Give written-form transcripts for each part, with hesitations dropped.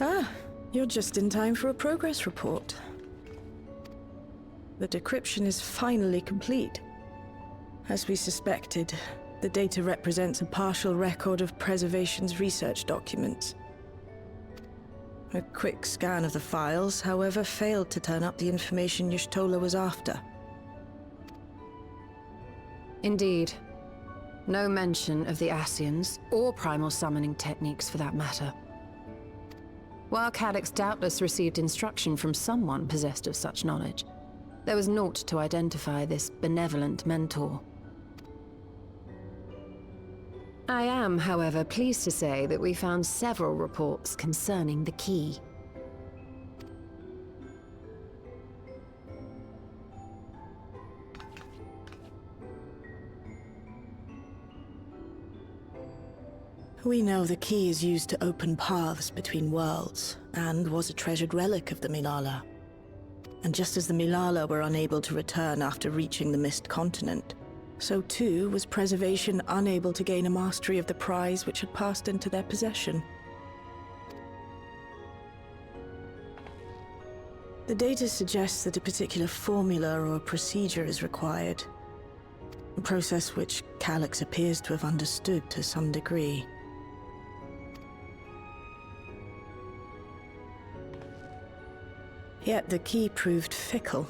Ah, you're just in time for a progress report. The decryption is finally complete. As we suspected, the data represents a partial record of Preservation's research documents. A quick scan of the files, however, failed to turn up the information Y'shtola was after. Indeed. No mention of the Ascians, or primal summoning techniques for that matter. While Calyx doubtless received instruction from someone possessed of such knowledge, there was naught to identify this benevolent mentor. I am, however, pleased to say that we found several reports concerning the key. We know the key is used to open paths between worlds, and was a treasured relic of the Milala. And just as the Milala were unable to return after reaching the Mist Continent, so too was Preservation unable to gain a mastery of the prize which had passed into their possession. The data suggests that a particular formula or procedure is required, a process which Calyx appears to have understood to some degree. Yet the key proved fickle.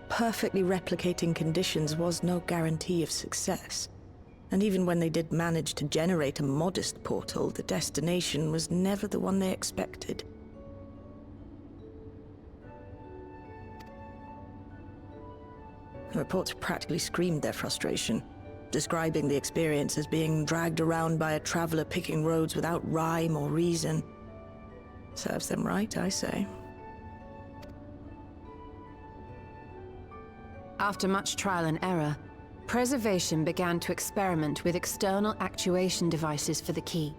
Perfectly replicating conditions was no guarantee of success. And even when they did manage to generate a modest portal, the destination was never the one they expected. The reports practically screamed their frustration, describing the experience as being dragged around by a traveler picking roads without rhyme or reason. Serves them right, I say. After much trial and error, Preservation began to experiment with external actuation devices for the key.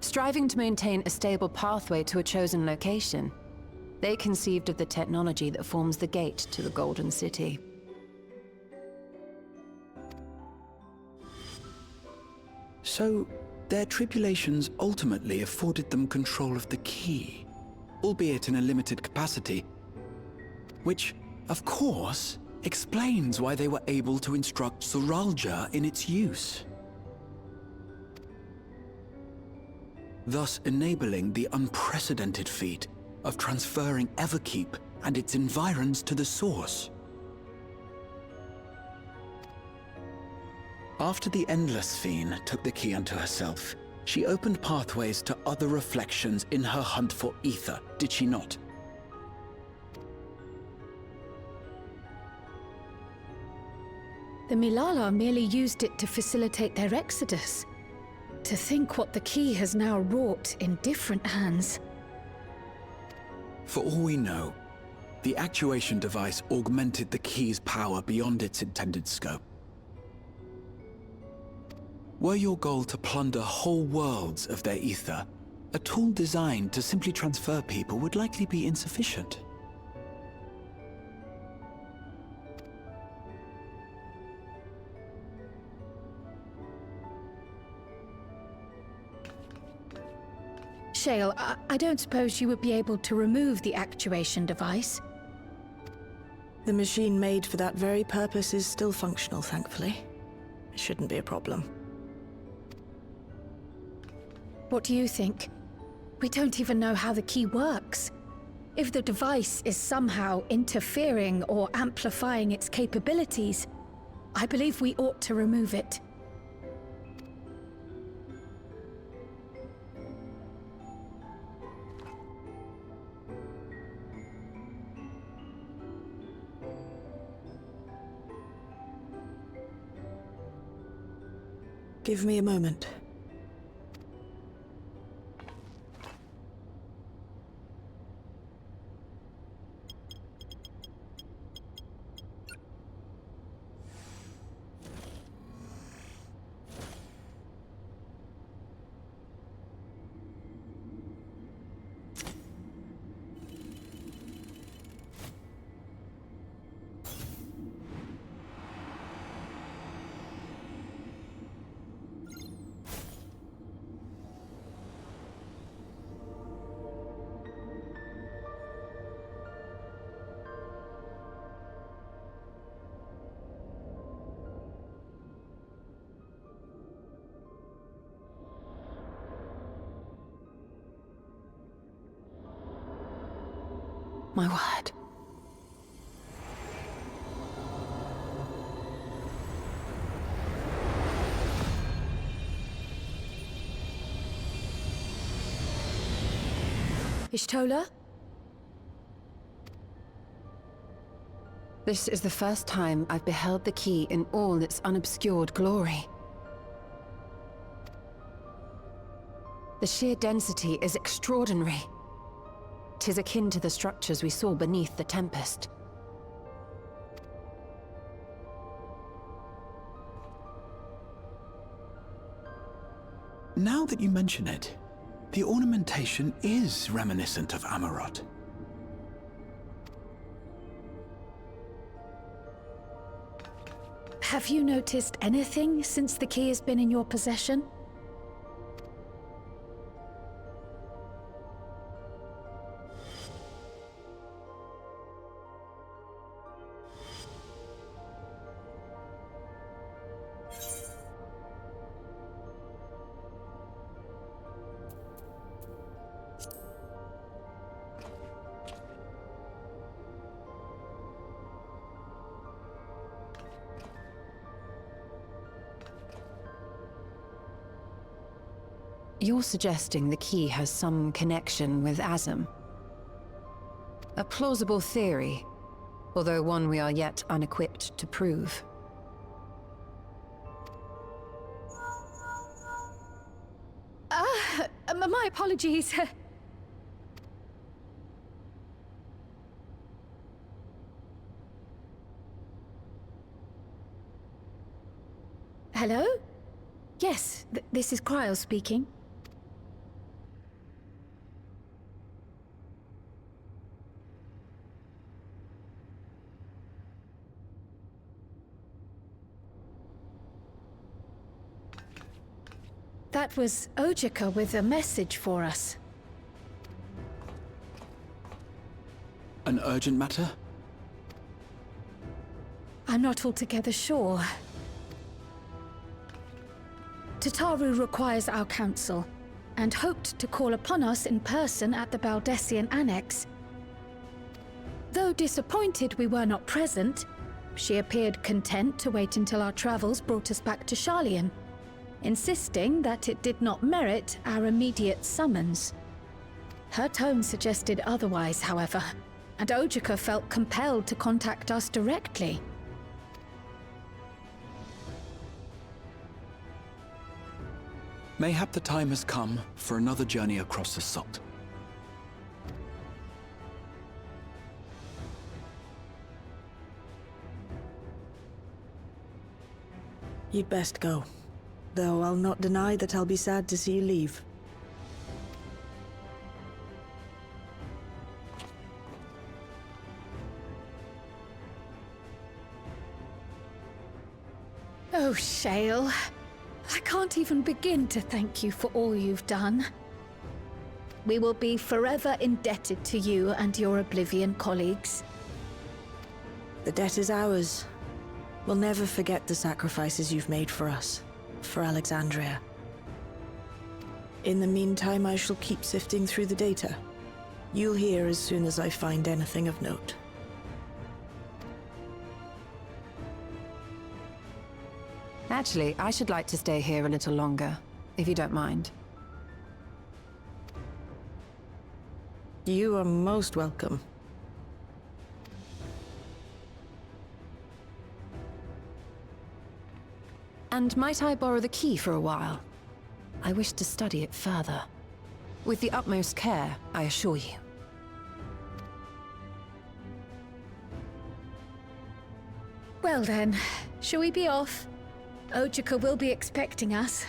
Striving to maintain a stable pathway to a chosen location, they conceived of the technology that forms the gate to the Golden City. So, their tribulations ultimately afforded them control of the key, albeit in a limited capacity, which, of course, explains why they were able to instruct Zoralja in its use, thus enabling the unprecedented feat of transferring Everkeep and its environs to the source. After the Endless Fiend took the key unto herself, she opened pathways to other reflections in her hunt for ether, did she not? The Milala merely used it to facilitate their exodus. To think what the key has now wrought in different hands. For all we know, the actuation device augmented the key's power beyond its intended scope. Were your goal to plunder whole worlds of their ether, a tool designed to simply transfer people would likely be insufficient. Shale, I don't suppose you would be able to remove the actuation device? The machine made for that very purpose is still functional, thankfully. It shouldn't be a problem. What do you think? We don't even know how the key works. If the device is somehow interfering or amplifying its capabilities, I believe we ought to remove it. Give me a moment. My word. Ishtola? This is the first time I've beheld the key in all its unobscured glory. The sheer density is extraordinary. 'Tis akin to the structures we saw beneath the Tempest. Now that you mention it, the ornamentation is reminiscent of Amarot. Have you noticed anything since the key has been in your possession? You're suggesting the key has some connection with Azam. A plausible theory, although one we are yet unequipped to prove. My apologies. Hello? Yes, this is Cryo speaking. That was Ojika with a message for us. An urgent matter? I'm not altogether sure. Tataru requires our counsel, and hoped to call upon us in person at the Baldessian Annex. Though disappointed we were not present, she appeared content to wait until our travels brought us back to Sharlayan, insisting that it did not merit our immediate summons. Her tone suggested otherwise, however, and Ojika felt compelled to contact us directly. Mayhap the time has come for another journey across the salt. You'd best go. Though I'll not deny that I'll be sad to see you leave. Oh, Shale. I can't even begin to thank you for all you've done. We will be forever indebted to you and your Oblivion colleagues. The debt is ours. We'll never forget the sacrifices you've made for us, for Alexandria. In the meantime, I shall keep sifting through the data. You'll hear as soon as I find anything of note. Actually, I should like to stay here a little longer, if you don't mind. You are most welcome. And might I borrow the key for a while? I wish to study it further. With the utmost care, I assure you. Well then, shall we be off? Ojika will be expecting us.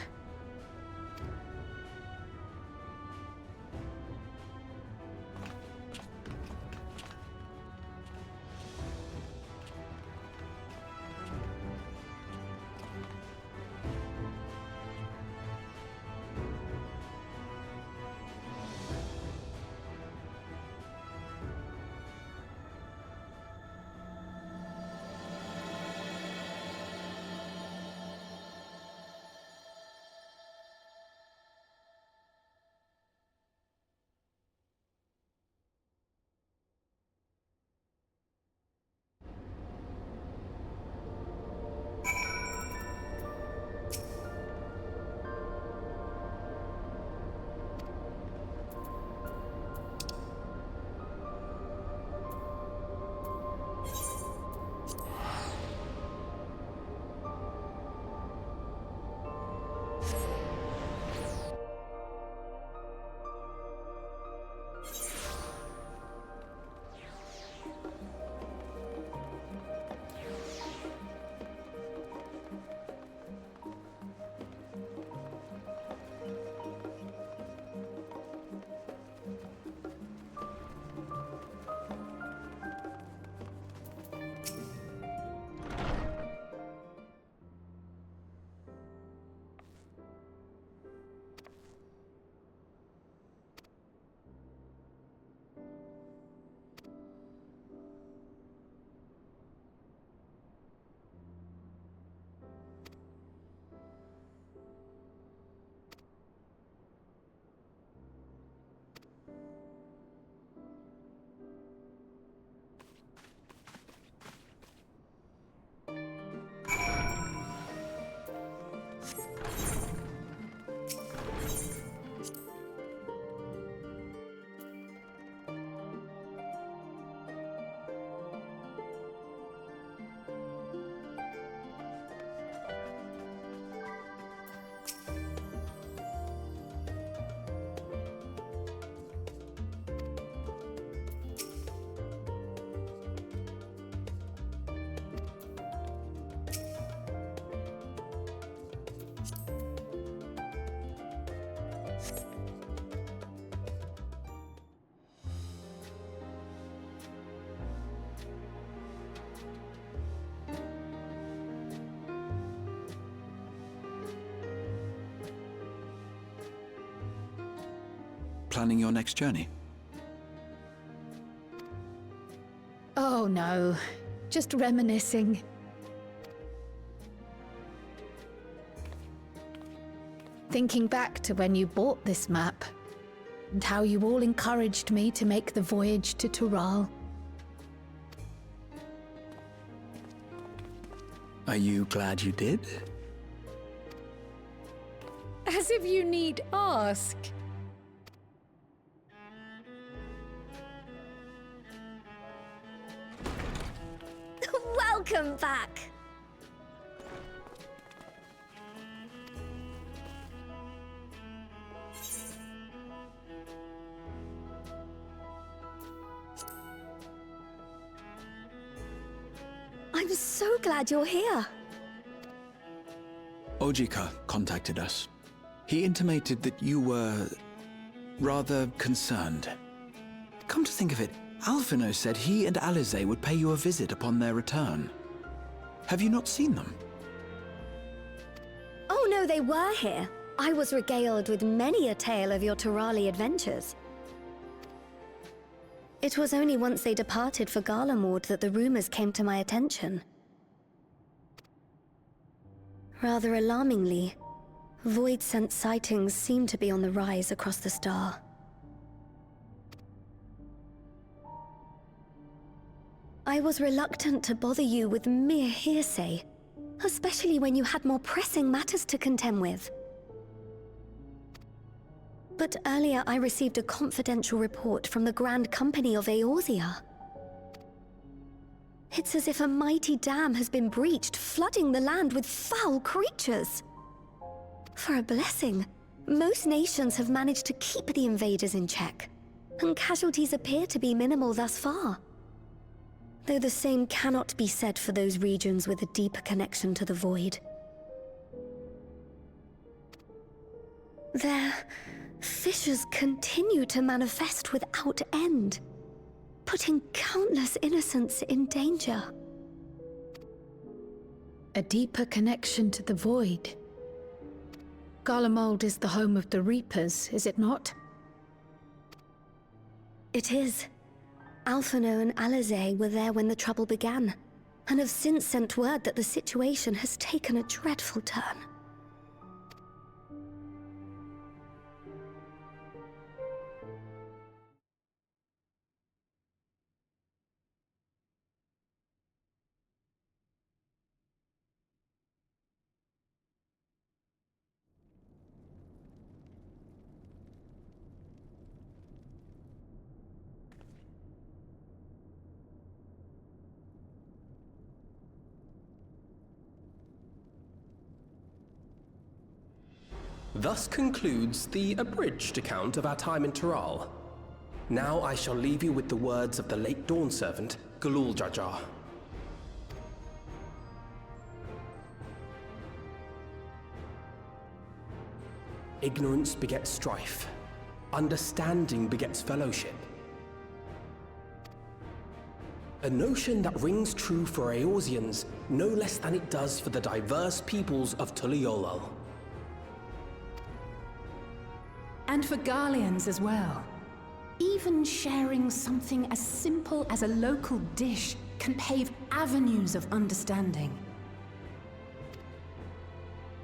planning your next journey? Oh no, just reminiscing. Thinking back to when you bought this map, and how you all encouraged me to make the voyage to Tural. Are you glad you did? As if you need ask. Welcome back! I'm so glad you're here. Ojika contacted us. He intimated that you were rather concerned. Come to think of it, Alphino said he and Alize would pay you a visit upon their return. Have you not seen them? Oh no, they were here. I was regaled with many a tale of your Turali adventures. It was only once they departed for Garlemord that the rumors came to my attention. Rather alarmingly, void-sent sightings seem to be on the rise across the star. I was reluctant to bother you with mere hearsay, especially when you had more pressing matters to contend with. But earlier I received a confidential report from the Grand Company of Eorzea. It's as if a mighty dam has been breached, flooding the land with foul creatures. For a blessing, most nations have managed to keep the invaders in check, and casualties appear to be minimal thus far. Though the same cannot be said for those regions with a deeper connection to the Void. Their fissures continue to manifest without end, putting countless innocents in danger. A deeper connection to the Void. Garlemald is the home of the Reapers, is it not? It is. Alphino and Alize were there when the trouble began, and have since sent word that the situation has taken a dreadful turn. Thus concludes the abridged account of our time in Tural. Now I shall leave you with the words of the late Dawn Servant, Galul Jajar. Ignorance begets strife. Understanding begets fellowship. A notion that rings true for Eorzeans no less than it does for the diverse peoples of Tuliolal. And for Garleans as well. Even sharing something as simple as a local dish can pave avenues of understanding.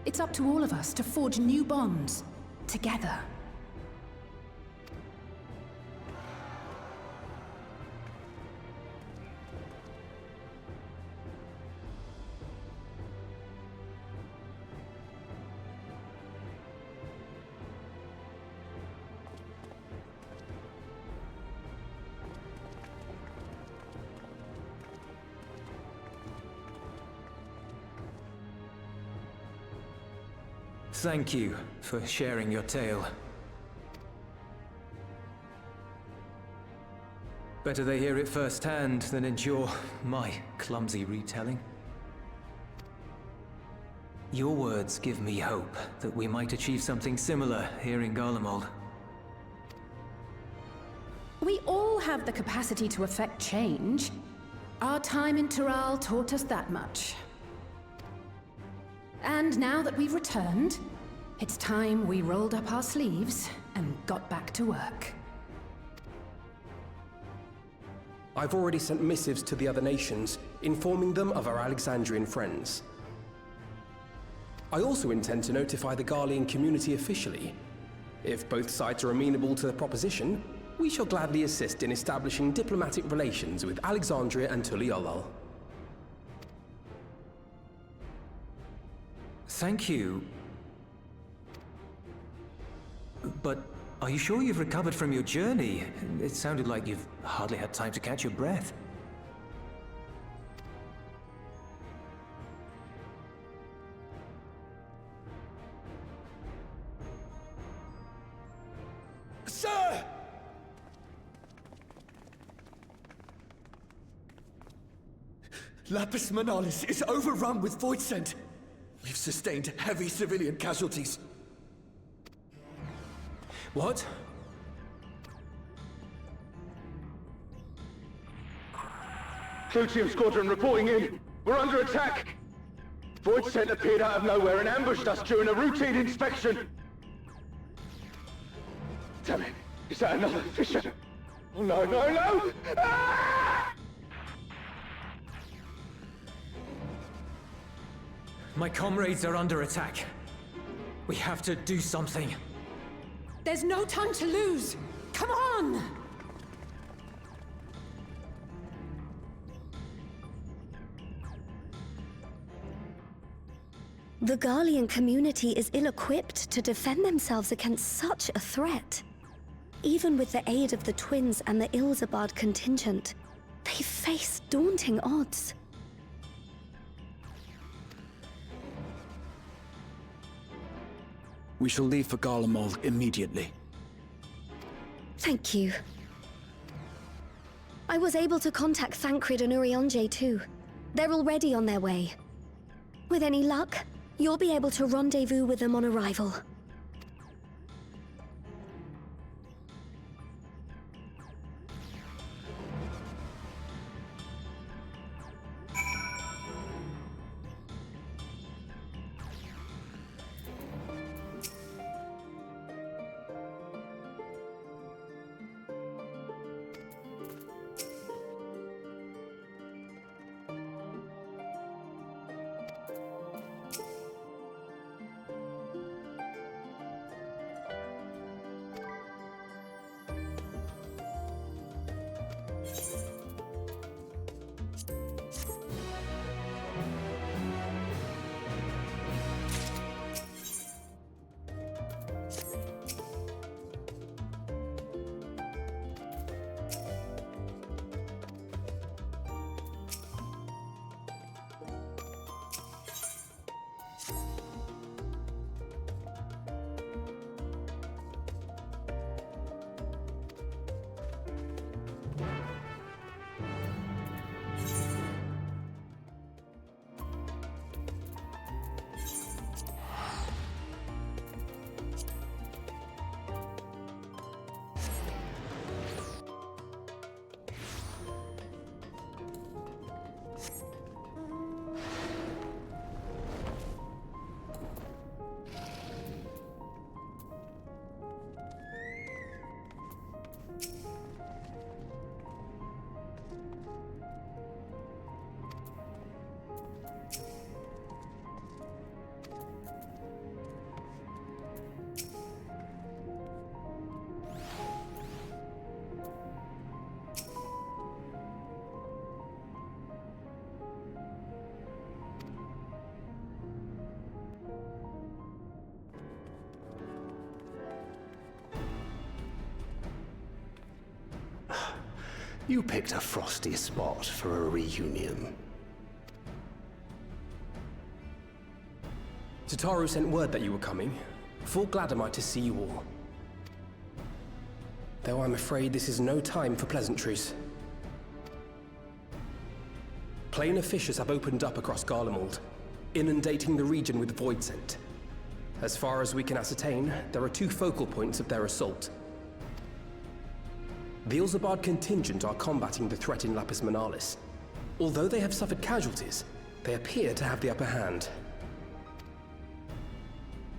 It's up to all of us to forge new bonds, together. Thank you for sharing your tale. Better they hear it firsthand than endure my clumsy retelling. Your words give me hope that we might achieve something similar here in Garlemald. We all have the capacity to affect change. Our time in Tural taught us that much. And now that we've returned, it's time we rolled up our sleeves and got back to work. I've already sent missives to the other nations, informing them of our Alexandrian friends. I also intend to notify the Garlean community officially. If both sides are amenable to the proposition, we shall gladly assist in establishing diplomatic relations with Alexandria and Tuliolol. Thank you. But are you sure you've recovered from your journey? It sounded like you've hardly had time to catch your breath. Sir! Lapis Manalis is overrun with void scent. We've sustained heavy civilian casualties. What? Clutium Squadron reporting in. We're under attack. Void scent appeared out of nowhere and ambushed us during a routine inspection. Damn it. Is that another fissure? Oh, no, no, no! Ah! My comrades are under attack. We have to do something. There's no time to lose! Come on! The Garlean community is ill-equipped to defend themselves against such a threat. Even with the aid of the twins and the Ilzabard contingent, they face daunting odds. We shall leave for Garlemald immediately. Thank you. I was able to contact Thancred and Urianger too. They're already on their way. With any luck, you'll be able to rendezvous with them on arrival. You picked a frosty spot for a reunion. Taro sent word that you were coming. Full glad am I to see you all. Though I'm afraid this is no time for pleasantries. Planar fissures have opened up across Garlemald, inundating the region with void scent. As far as we can ascertain, there are two focal points of their assault. The Ilzabard contingent are combating the threat in Lapis Manalis. Although they have suffered casualties, they appear to have the upper hand.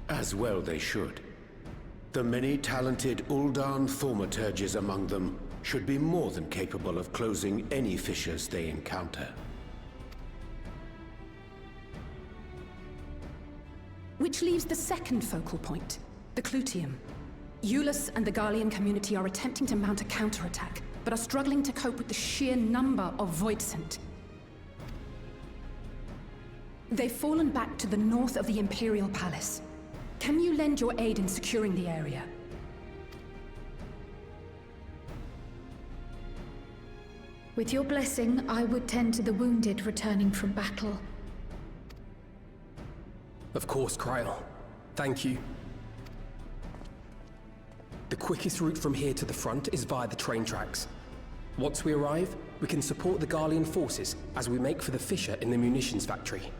As well they should. The many talented Uldan thaumaturges among them should be more than capable of closing any fissures they encounter. Which leaves the second focal point, the Clutium. Eulus and the Garlean community are attempting to mount a counterattack, but are struggling to cope with the sheer number of Voidsent. They've fallen back to the north of the Imperial Palace. Can you lend your aid in securing the area? With your blessing, I would tend to the wounded returning from battle. Of course, Kryl. Thank you. The quickest route from here to the front is via the train tracks. Once we arrive, we can support the Garlean forces as we make for the fissure in the munitions factory.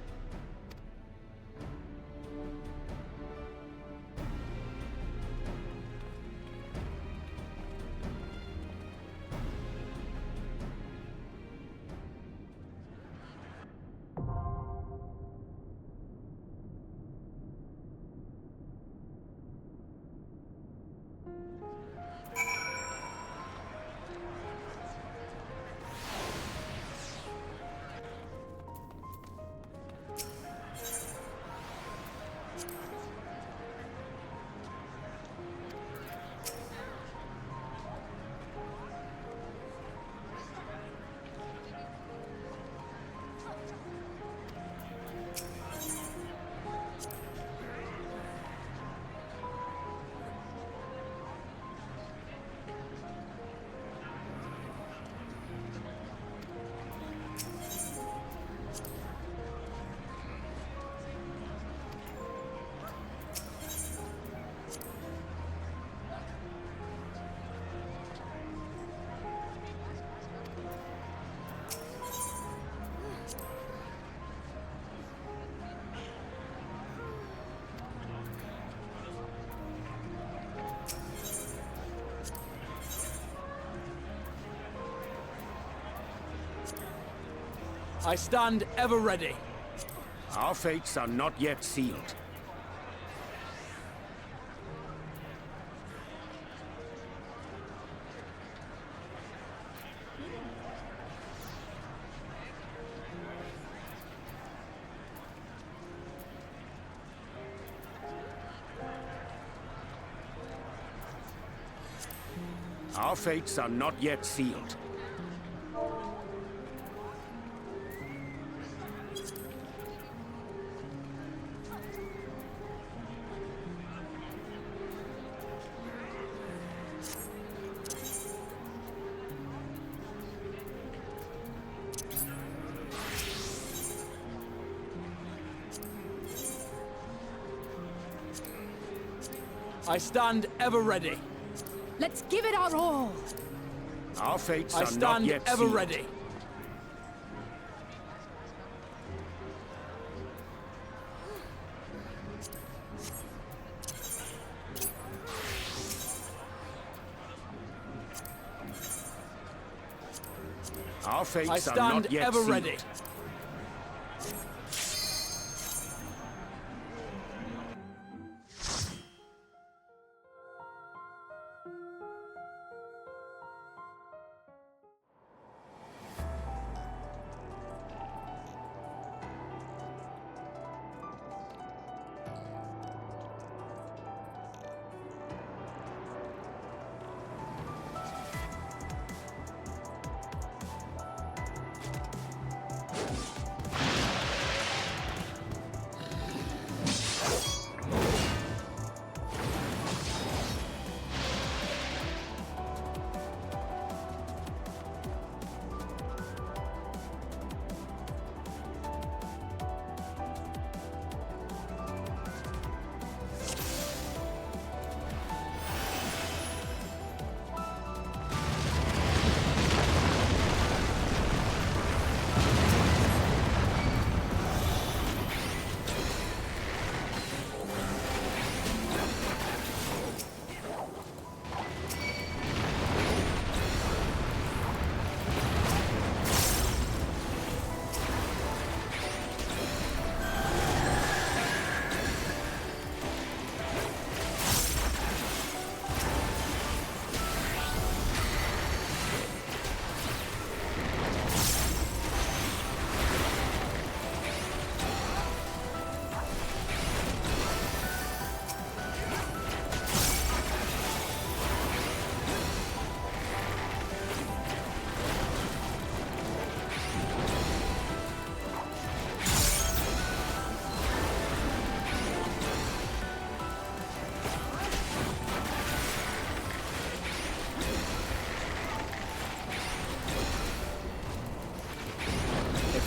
I stand ever ready. Our fates are not yet sealed. Our fates are not yet sealed. I stand ever ready. Let's give it our all! Our fates I are not stand yet ever sealed. ready. Our fates I are stand not yet ever sealed. ready.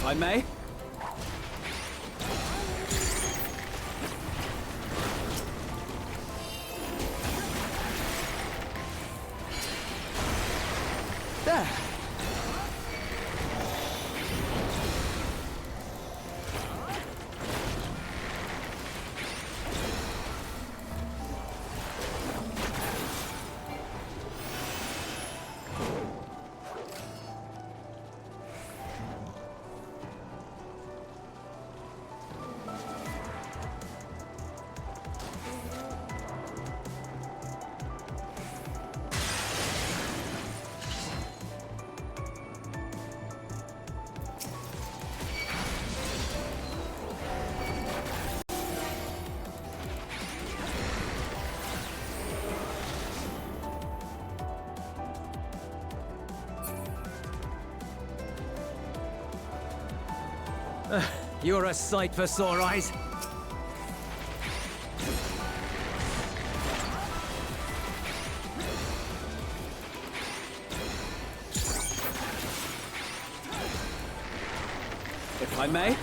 If I may? There! You're a sight for sore eyes. If I may?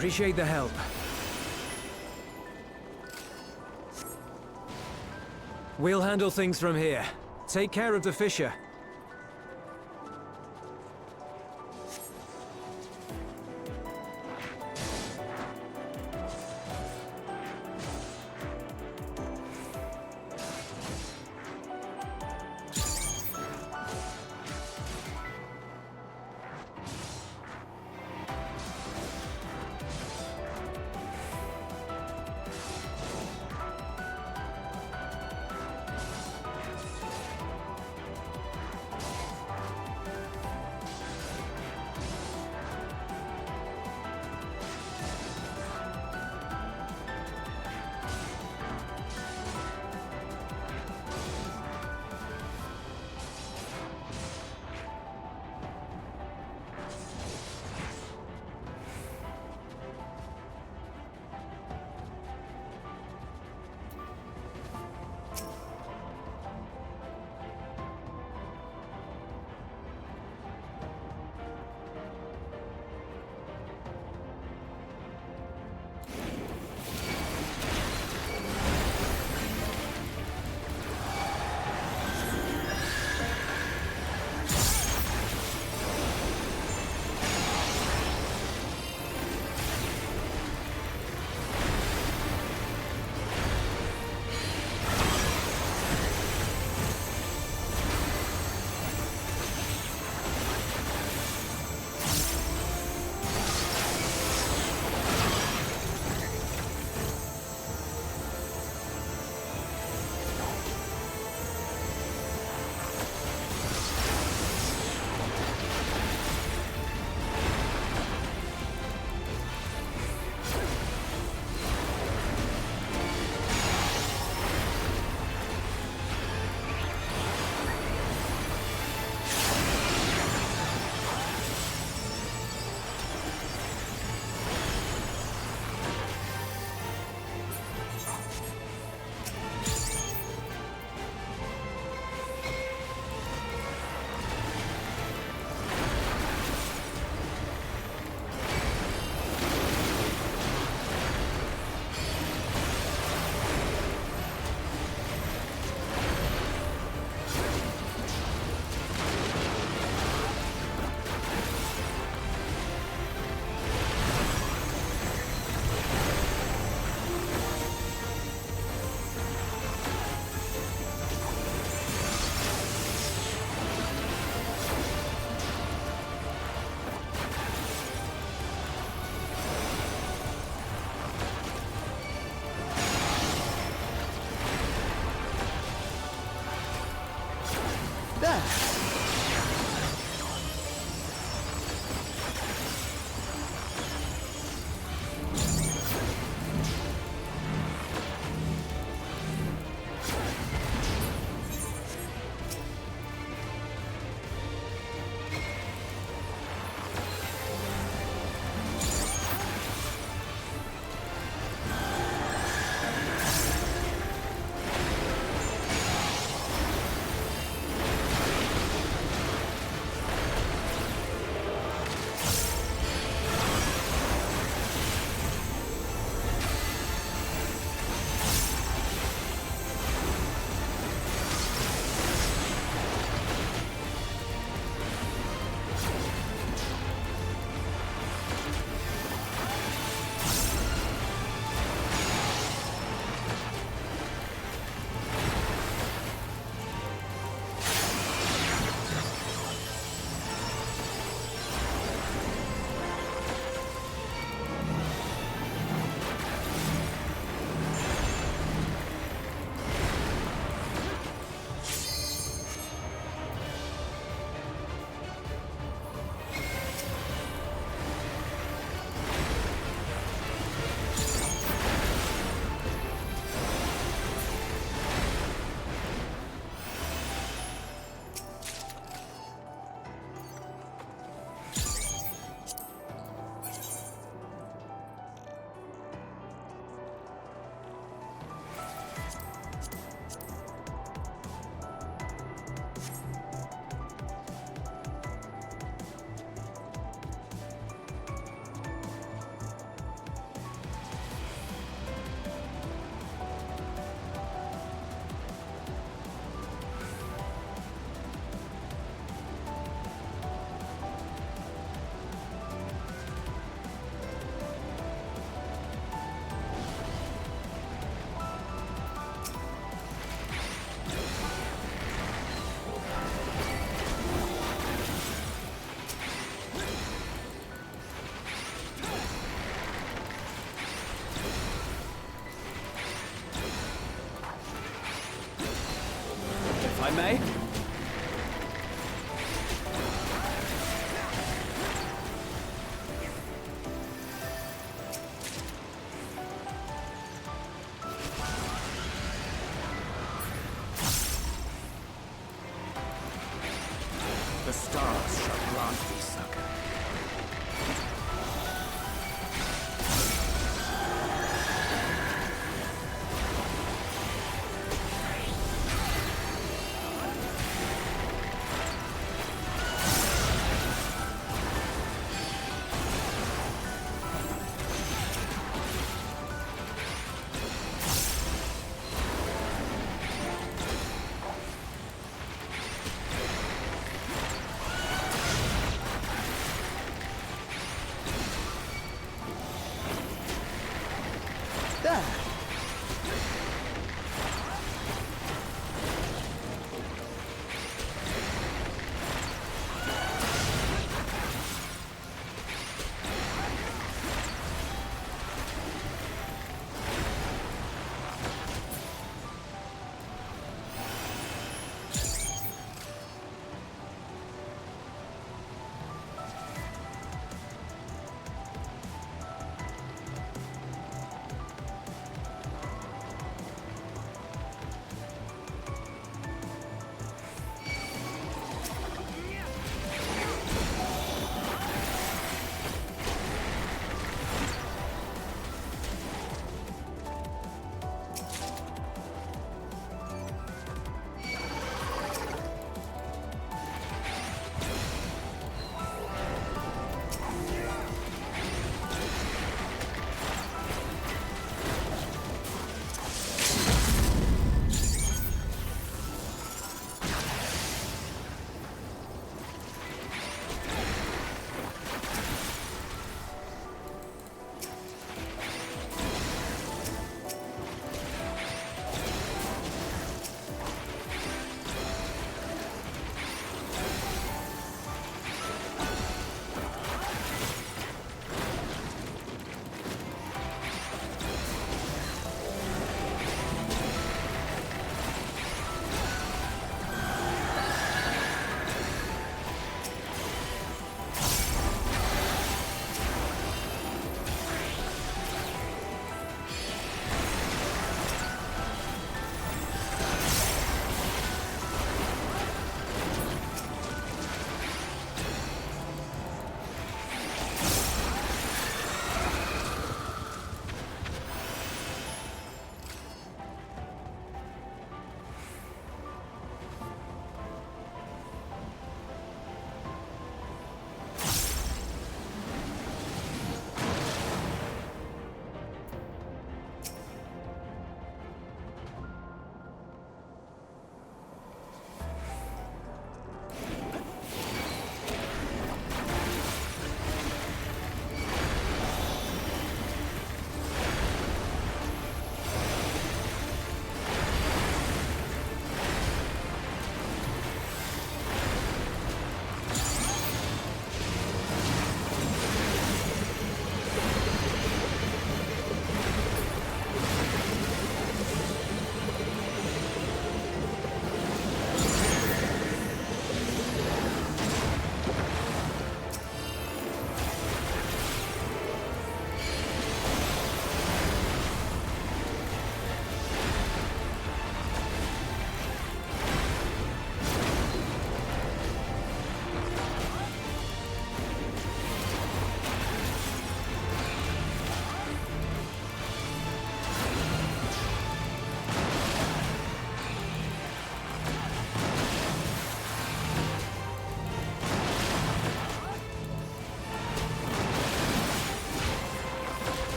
Appreciate the help. We'll handle things from here. Take care of the fissure.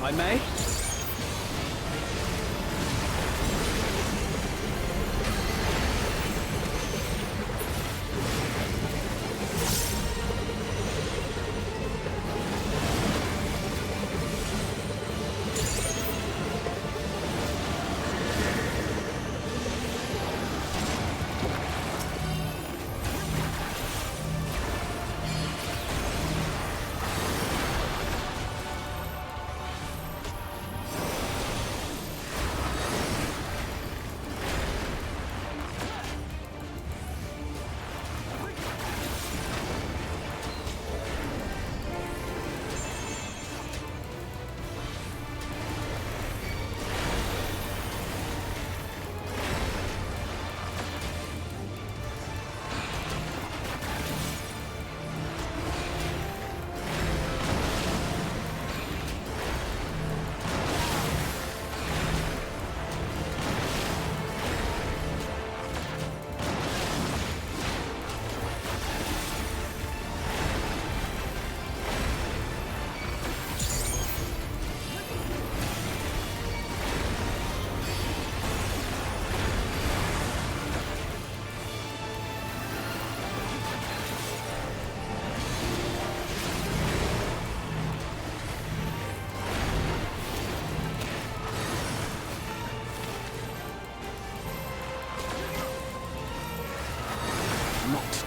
if I may.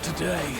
Today.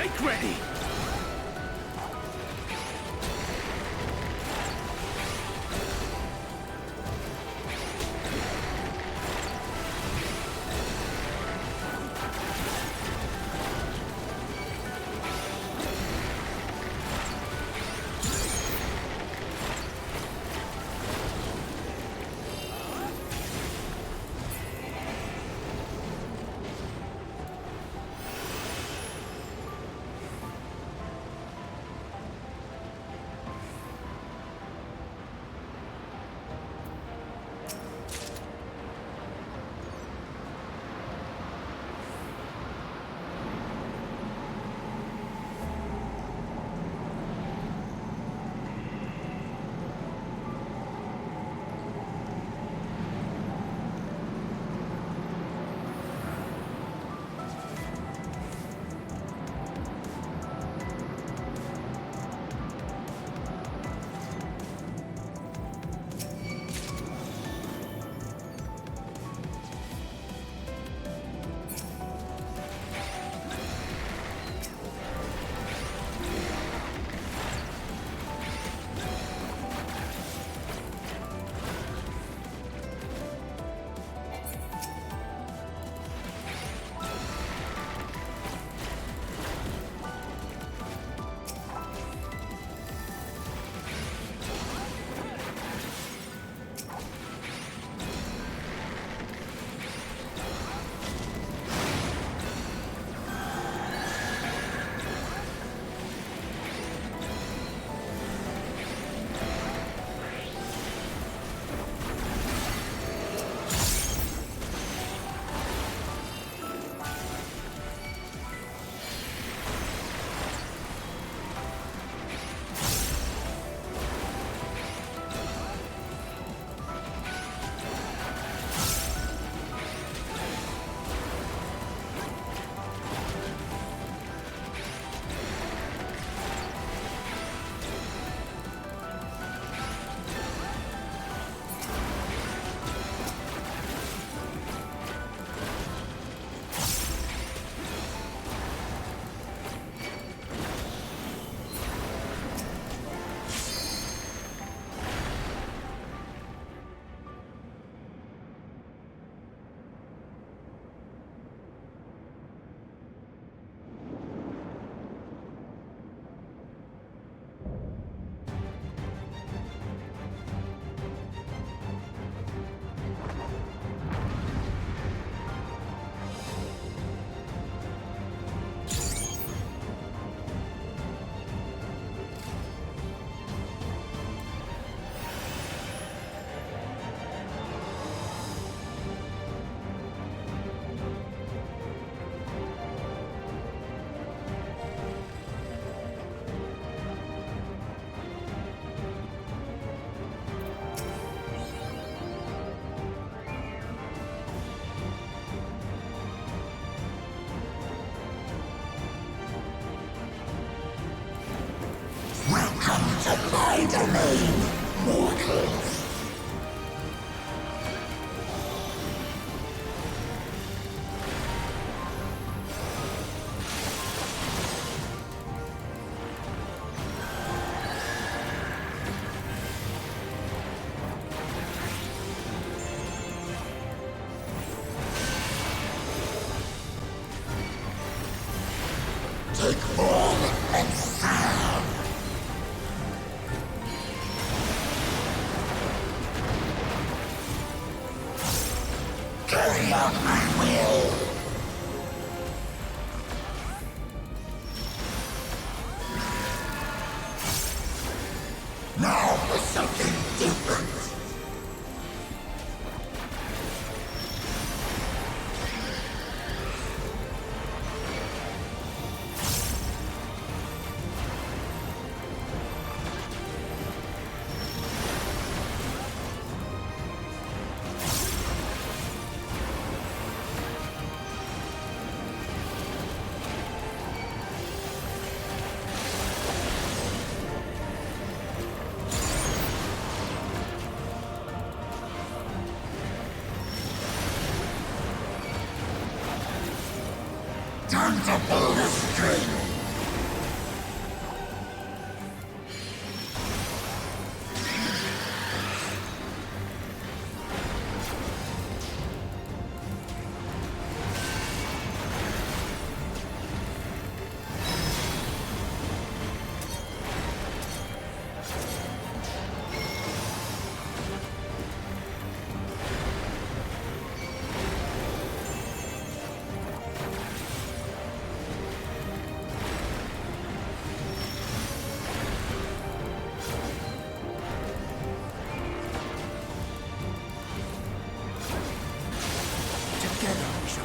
Make ready!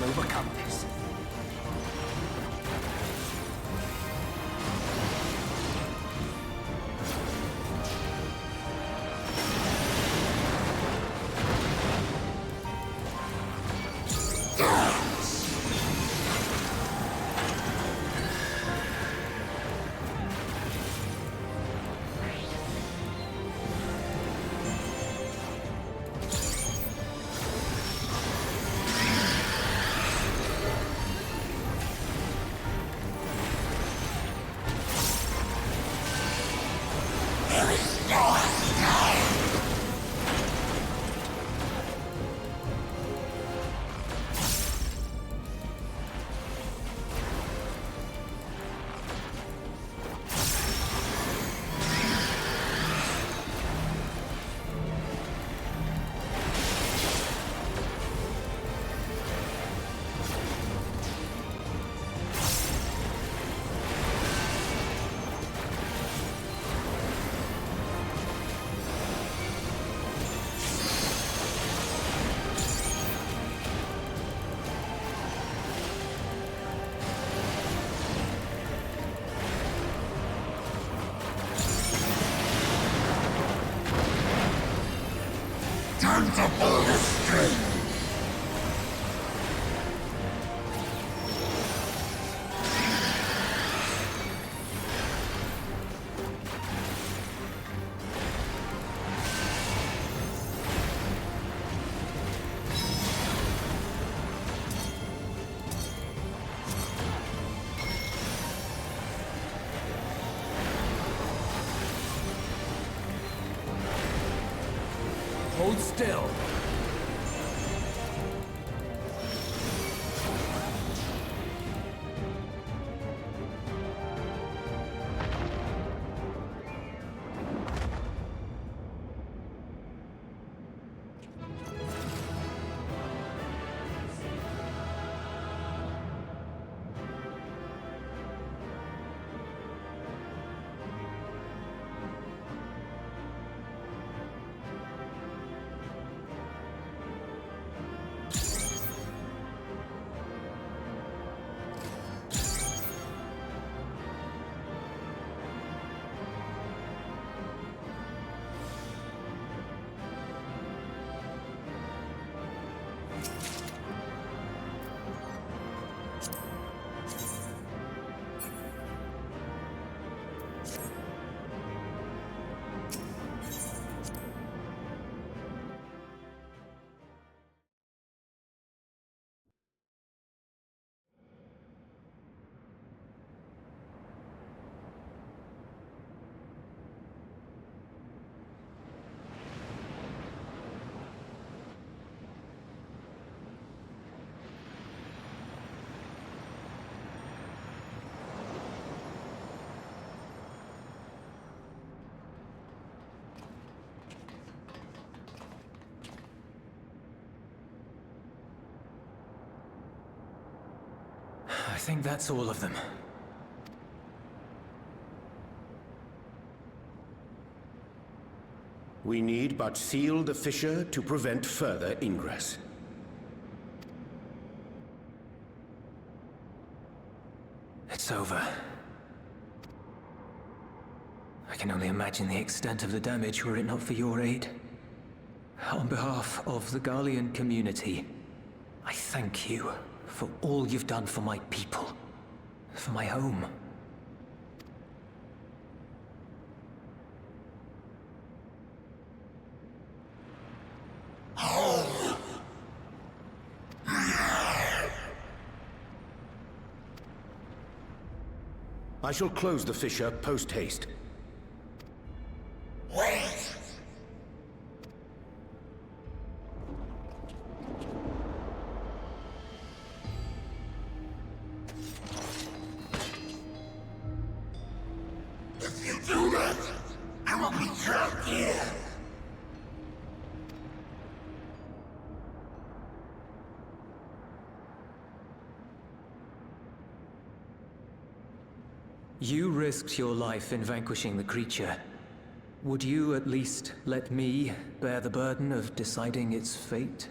Overcome this. Time to pull the string! Hold still. I think that's all of them. We need but seal the fissure to prevent further ingress. It's over. I can only imagine the extent of the damage were it not for your aid. On behalf of the Garlean community, I thank you for all you've done for my people, for my home. I shall close the fissure post-haste. Wait! If you do that, I will be trapped here. You risked your life in vanquishing the creature. Would you at least let me bear the burden of deciding its fate?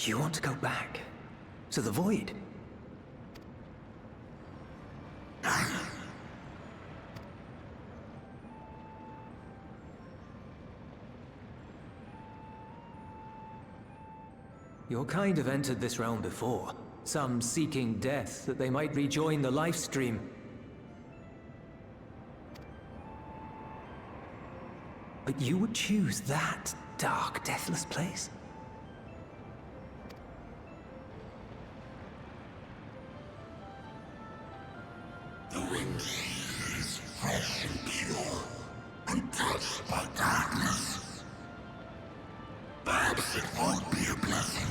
You want to go back? To the Void? Your kind have entered this realm before. Some seeking death that they might rejoin the life stream. But you would choose that dark, deathless place? The wind is fresh and pure, untouched by darkness. Perhaps it won't be a blessing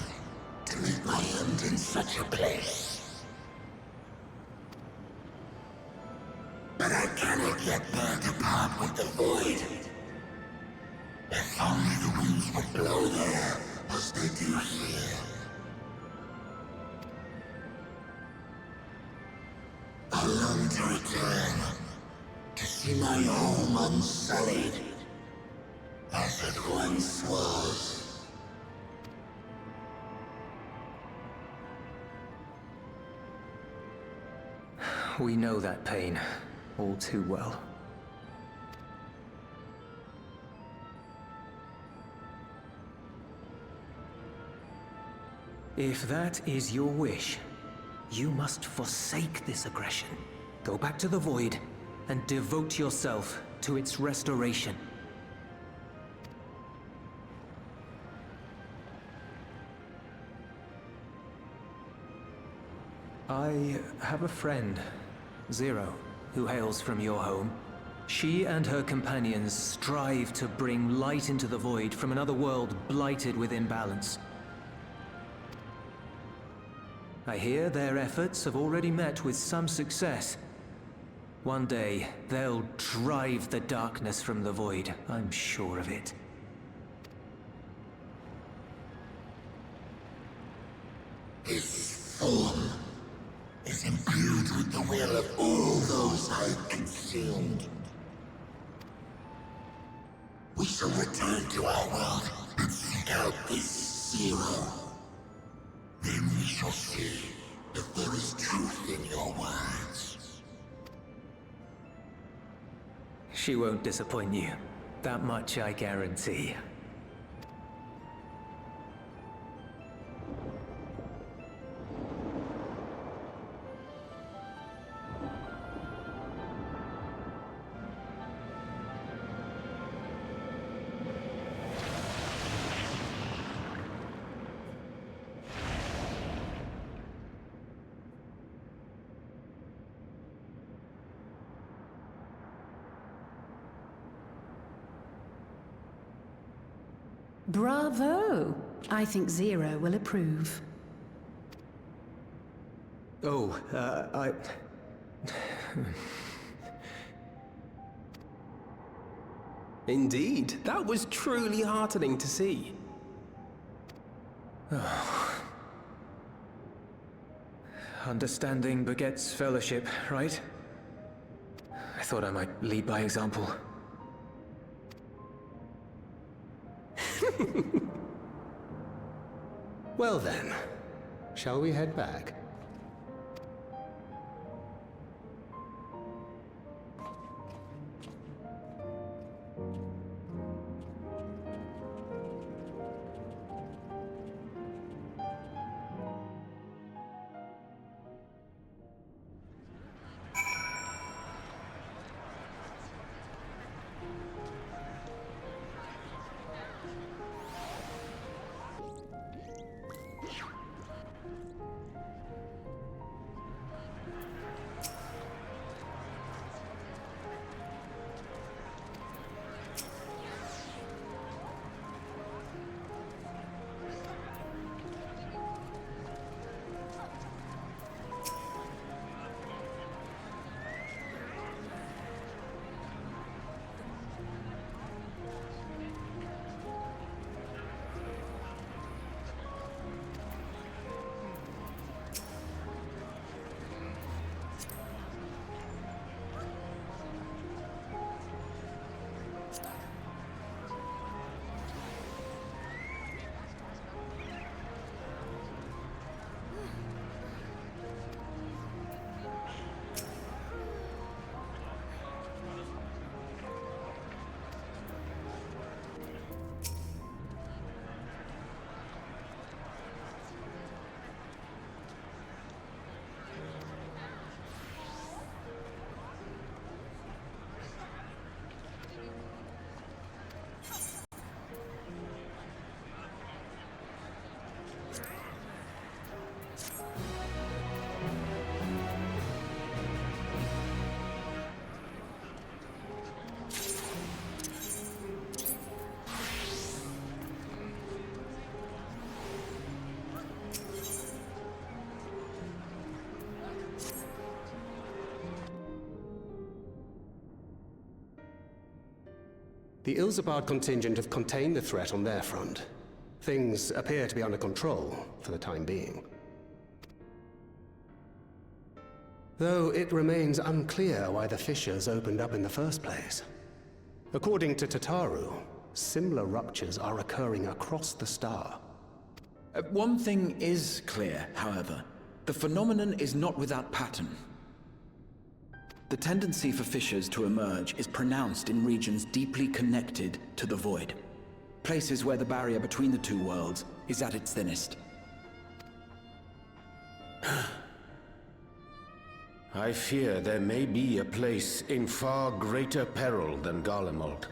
to meet my end in such a place. But I cannot yet bear to part with the Void. If only the winds would blow there as they do here. I long to return, to see my home unsullied, as it once was. We know that pain all too well. If that is your wish, you must forsake this aggression. Go back to the Void and devote yourself to its restoration. I have a friend, Zero, who hails from your home. She and her companions strive to bring light into the Void from another world blighted with imbalance. I hear their efforts have already met with some success. One day, they'll drive the darkness from the Void, I'm sure of it. His form is imbued with the will of all those I've consumed. We shall return to our world and seek out this Zero. Then we shall see if there is truth in your words. She won't disappoint you. That much I guarantee. Bravo! I think Zero will approve. Oh, Indeed, that was truly heartening to see. Understanding begets fellowship, right? I thought I might lead by example. Well then, shall we head back? The Ilzabard contingent have contained the threat on their front. Things appear to be under control, for the time being. Though it remains unclear why the fissures opened up in the first place. According to Tataru, similar ruptures are occurring across the star. One thing is clear, however. The phenomenon is not without pattern. The tendency for fissures to emerge is pronounced in regions deeply connected to the void. Places where the barrier between the two worlds is at its thinnest. I fear there may be a place in far greater peril than Garlemald.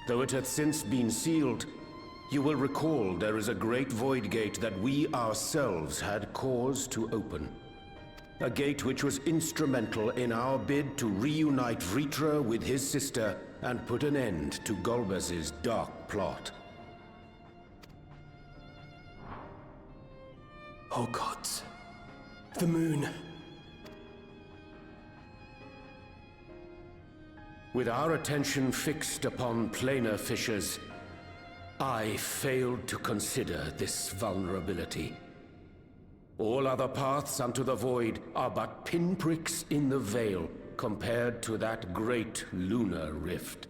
Though it hath since been sealed, you will recall there is a great void gate that we ourselves had cause to open. A gate which was instrumental in our bid to reunite Vritra with his sister and put an end to Golbez's dark plot. Oh gods. The moon. With our attention fixed upon planar fissures, I failed to consider this vulnerability. All other paths unto the void are but pinpricks in the veil compared to that great lunar rift.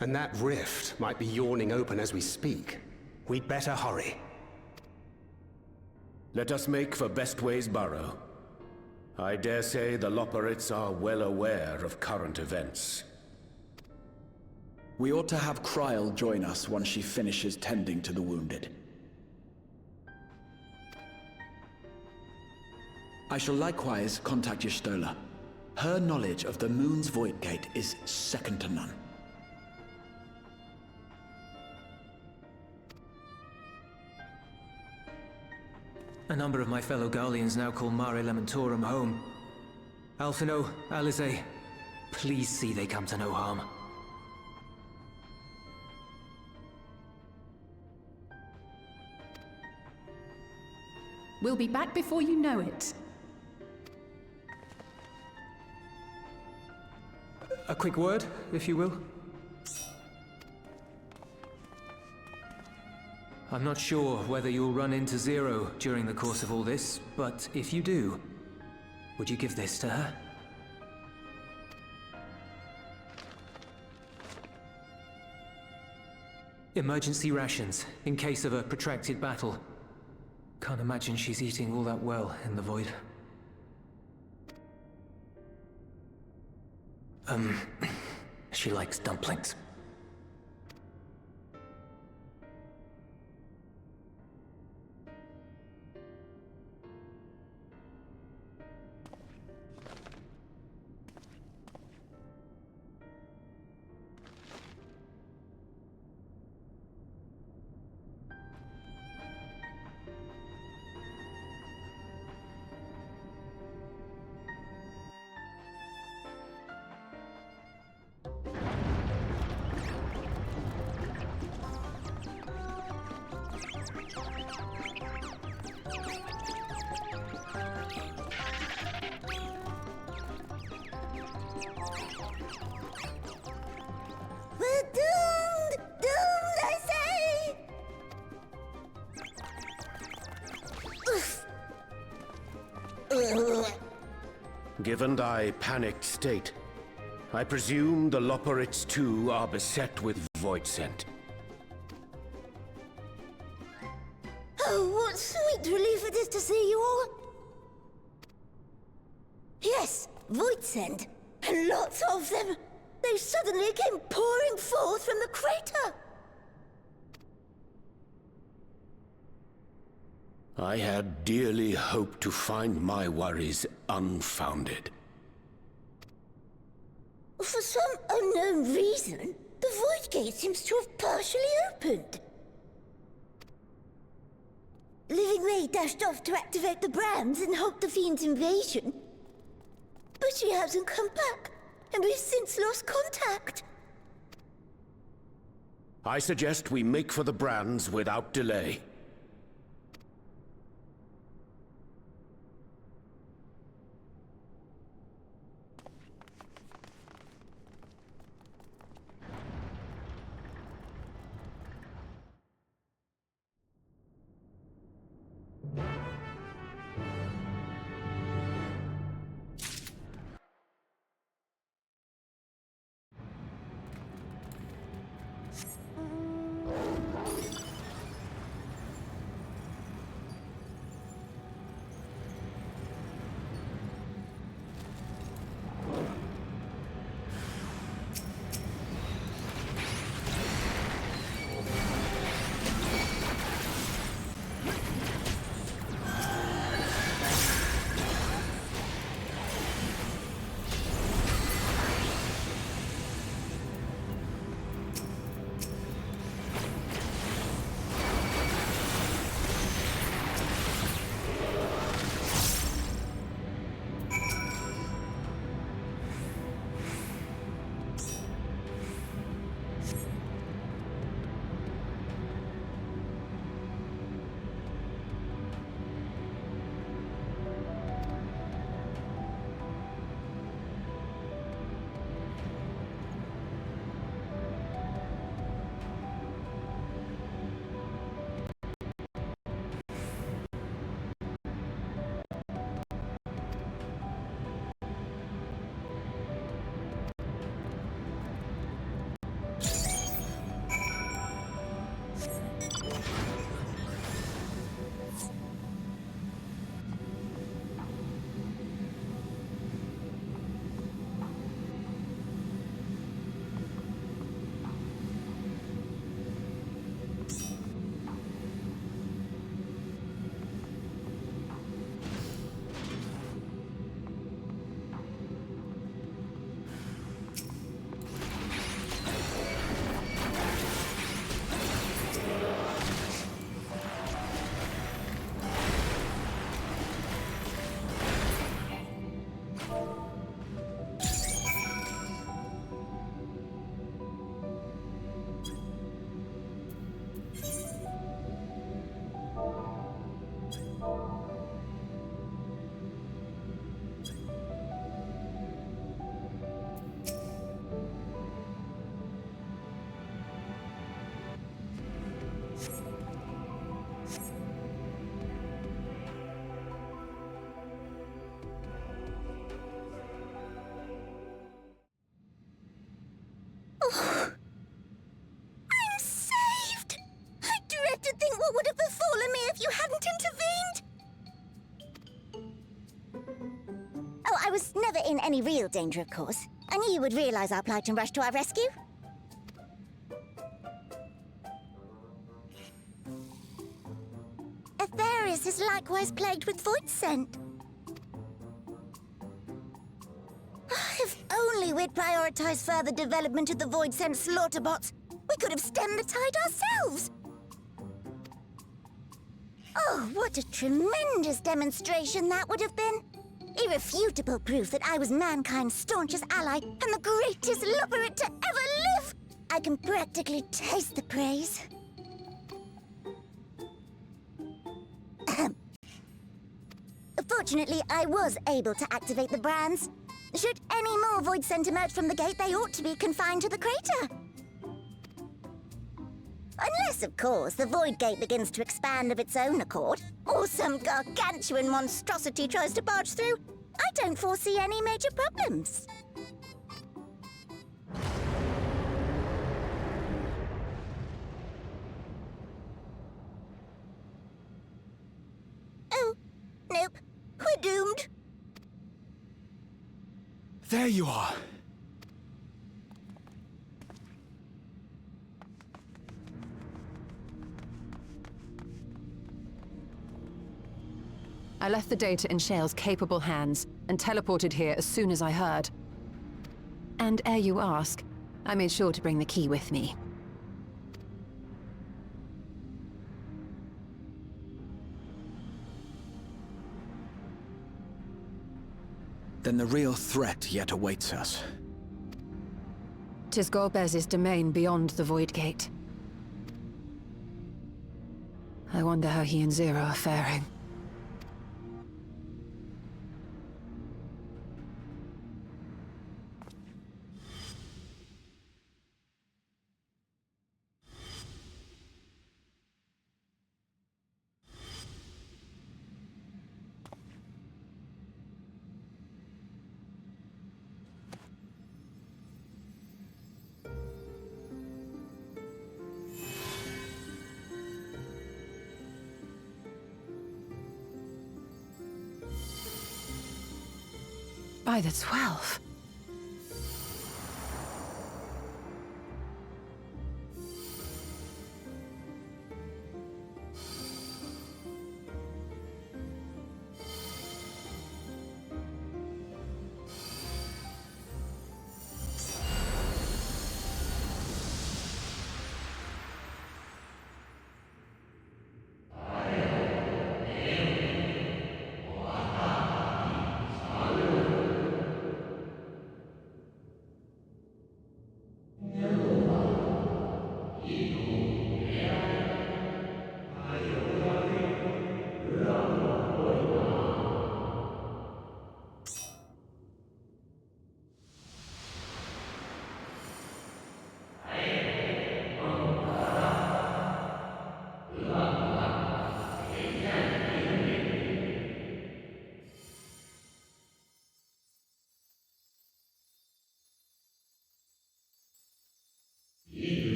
And that rift might be yawning open as we speak. We'd better hurry. Let us make for Bestway's burrow. I dare say the Loporrits are well aware of current events. We ought to have Kryl join us once she finishes tending to the wounded. I shall likewise contact Y'shtola. Her knowledge of the moon's void gate is second to none. A number of my fellow Garleans now call Mare Lamentorum home. Alphino, Alize, Please see they come to no harm. We'll be back before you know it. A quick word, if you will. I'm not sure whether you'll run into Zero during the course of all this, but if you do, would you give this to her? Emergency rations, in case of a protracted battle. Can't imagine she's eating all that well in the void. She likes dumplings. We're doomed! Doomed, I say! Given thy panicked state, I presume the Loporrits too are beset with void scent. Oh, what sweet relief it is to see you all! Yes, void scent, and lots of them. They suddenly came pouring forth from the crater. I had dearly hoped to find my worries unfounded. For some unknown reason, the void gate seems to have partially opened. Living Ray dashed off to activate the brands and halt the Fiend's invasion. But she hasn't come back, and we've since lost contact. I suggest we make for the brands without delay. any real danger, of course. I knew you would realize our plight and rush to our rescue. Aetherius is likewise plagued with void scent. If only we'd prioritized further development of the void scent slaughter bots, we could have stemmed the tide ourselves. Oh, what a tremendous demonstration that would have been. Irrefutable proof that I was mankind's staunchest ally and the greatest lubberate to ever live. I can practically taste the praise. Fortunately, I was able to activate the brands. Should any more void scent emerge from the gate, they ought to be confined to the crater. Unless, of course, the void gate begins to expand of its own accord, or some gargantuan monstrosity tries to barge through, I don't foresee any major problems. Oh, nope. We're doomed. There you are. I left the data in Shale's capable hands and teleported here as soon as I heard. And ere you ask, I made sure to bring the key with me. Then the real threat yet awaits us. 'Tis Golbez's domain beyond the Void Gate. I wonder how he and Zero are faring. By the 12.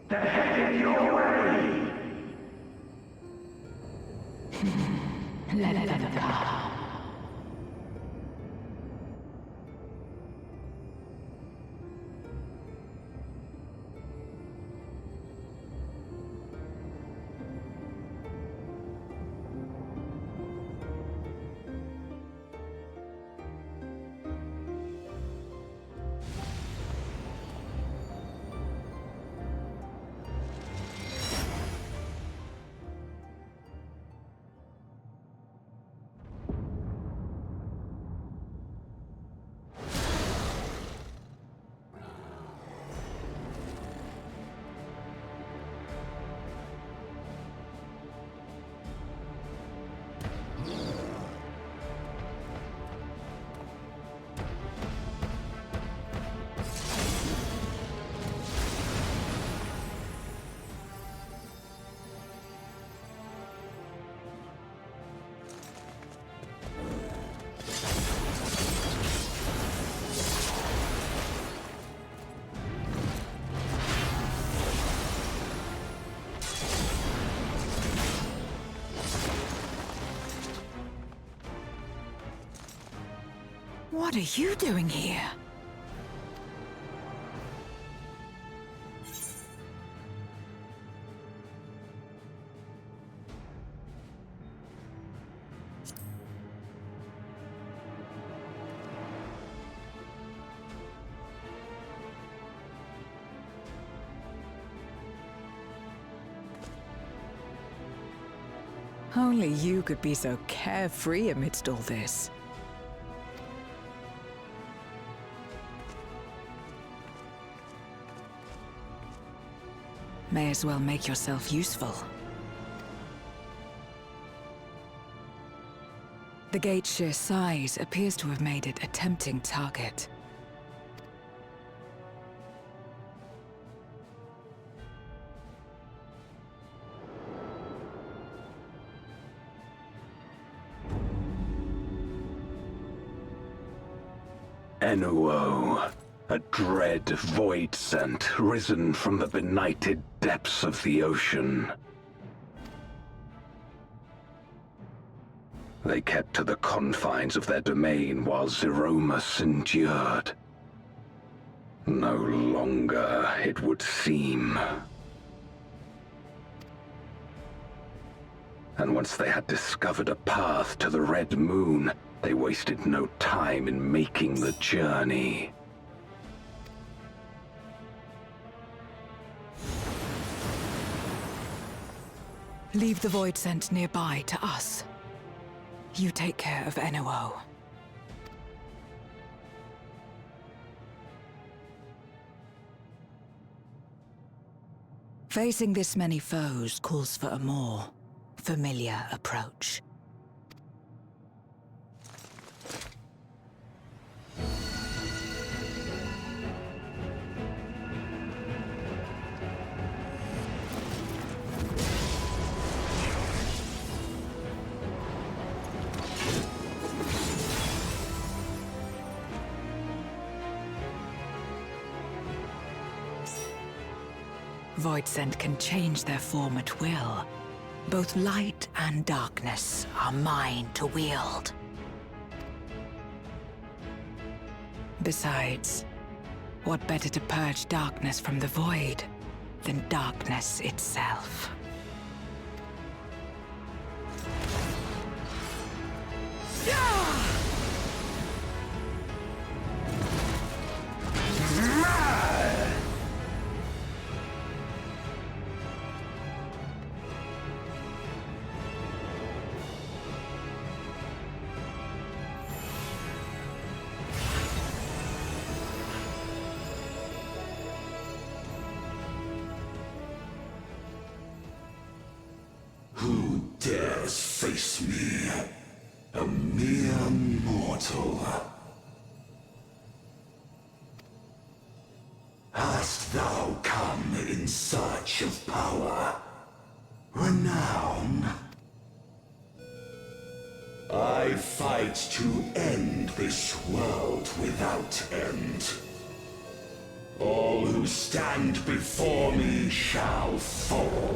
They're headed your way! Let them come. What are you doing here? Only you could be so carefree amidst all this. May as well make yourself useful. The gate's sheer size appears to have made it a tempting target. Enuo, a dread void scent risen from the benighted depths of the ocean. They kept to the confines of their domain while Zeromus endured. No longer, it would seem. And once they had discovered a path to the Red Moon, they wasted no time in making the journey. Leave the void scent nearby to us. You take care of Enuo. Facing this many foes calls for a more familiar approach. Void scent can change their form at will. Both light and darkness are mine to wield. Besides, what better to purge darkness from the void than darkness itself? Who dares face me? A mere mortal. Hast thou come in search of power? Renown? I fight to end this world without end. All who stand before me shall fall.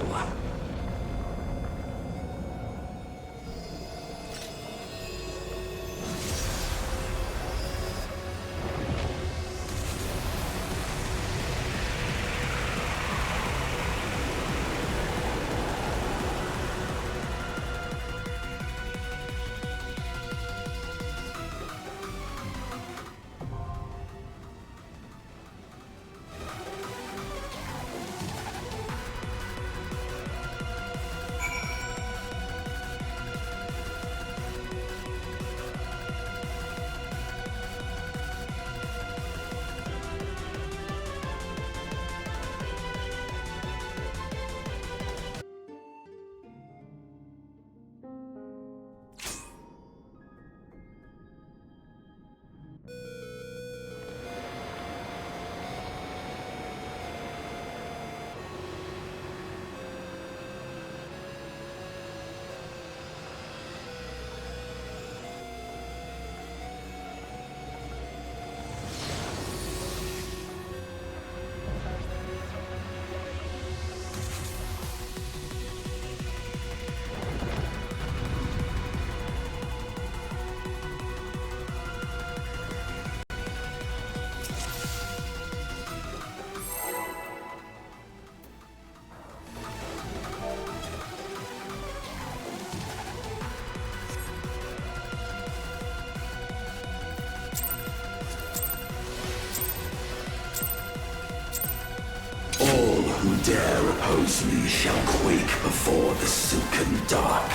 dare oppose me shall quake before the silken dark.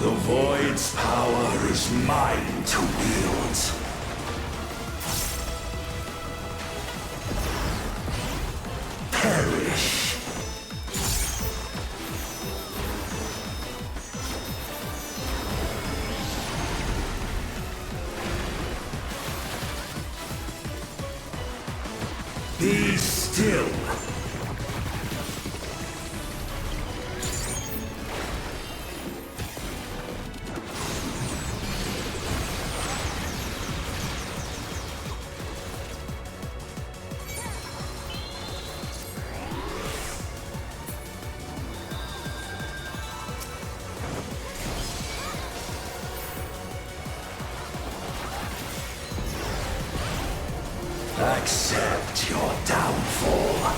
The Void's power is mine to wield. Perish. Be still. Accept your downfall.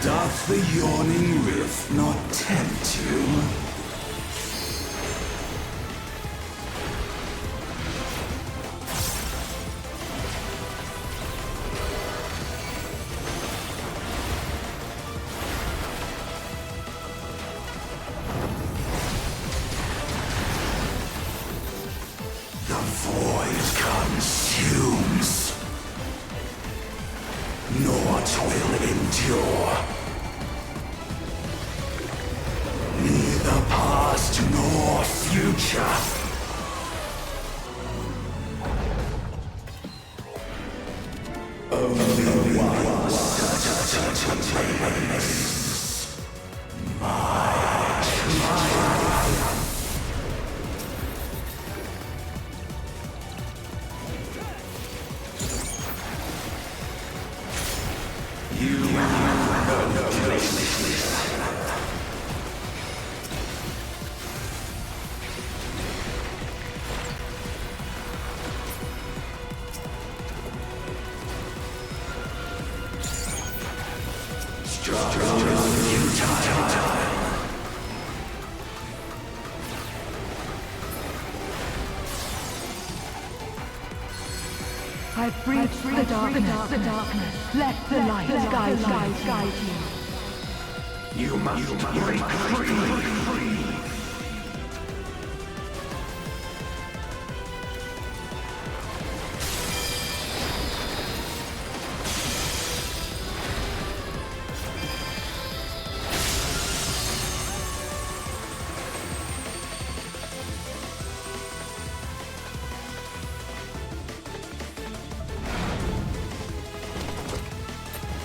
Doth the yawning rift not tempt you? The void consumes. Naught will endure. Neither past nor future. Only one certain remains. My triumph. You know no place. I breached the darkness. Let the light guide you. You must break free.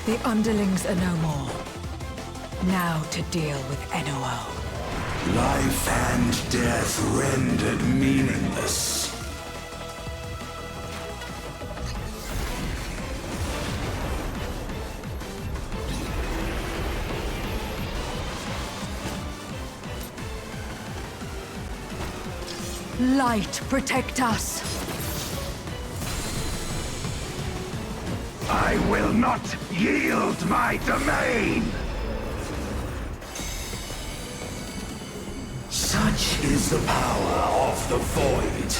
The underlings are no more. Now to deal with NOO. Life and death rendered meaningless. Light, protect us! I will not yield my domain! Such is the power of the Void.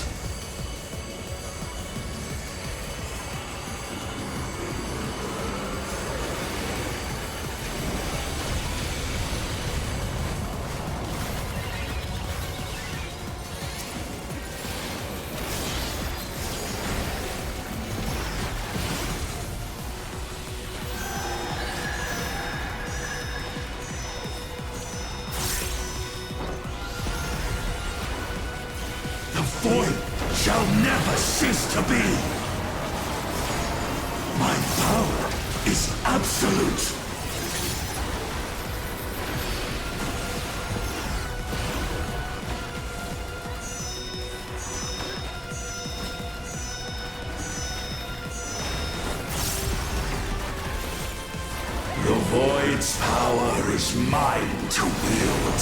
void shall never cease to be. My power is absolute. The void's power is mine to wield.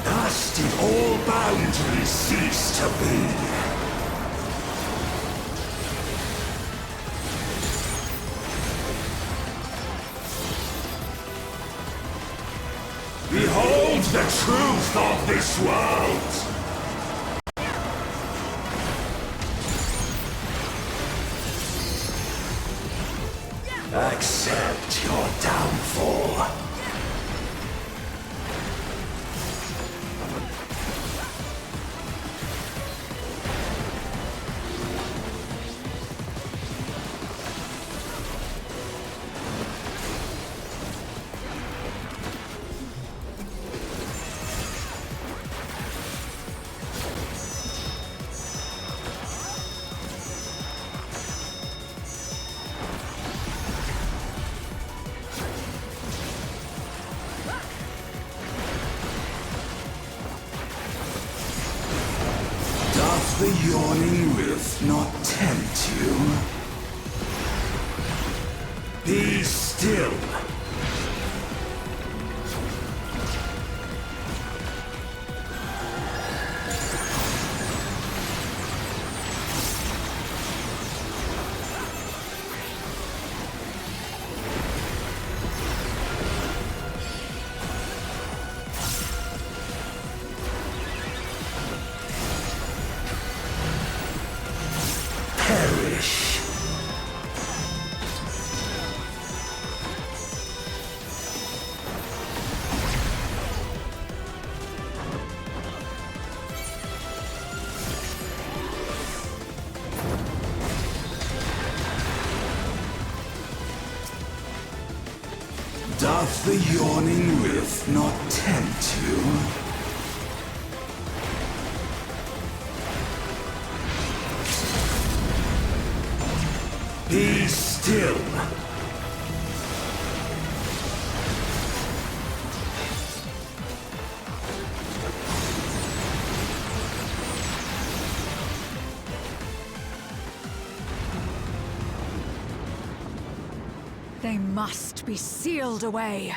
Thus did all boundaries cease to be. Behold the truth of this world! Accept your downfall. Doth the yawning rift not tempt you? Be still. Perish. Doth the yawning rift not tempt you? Be still. They must be sealed away.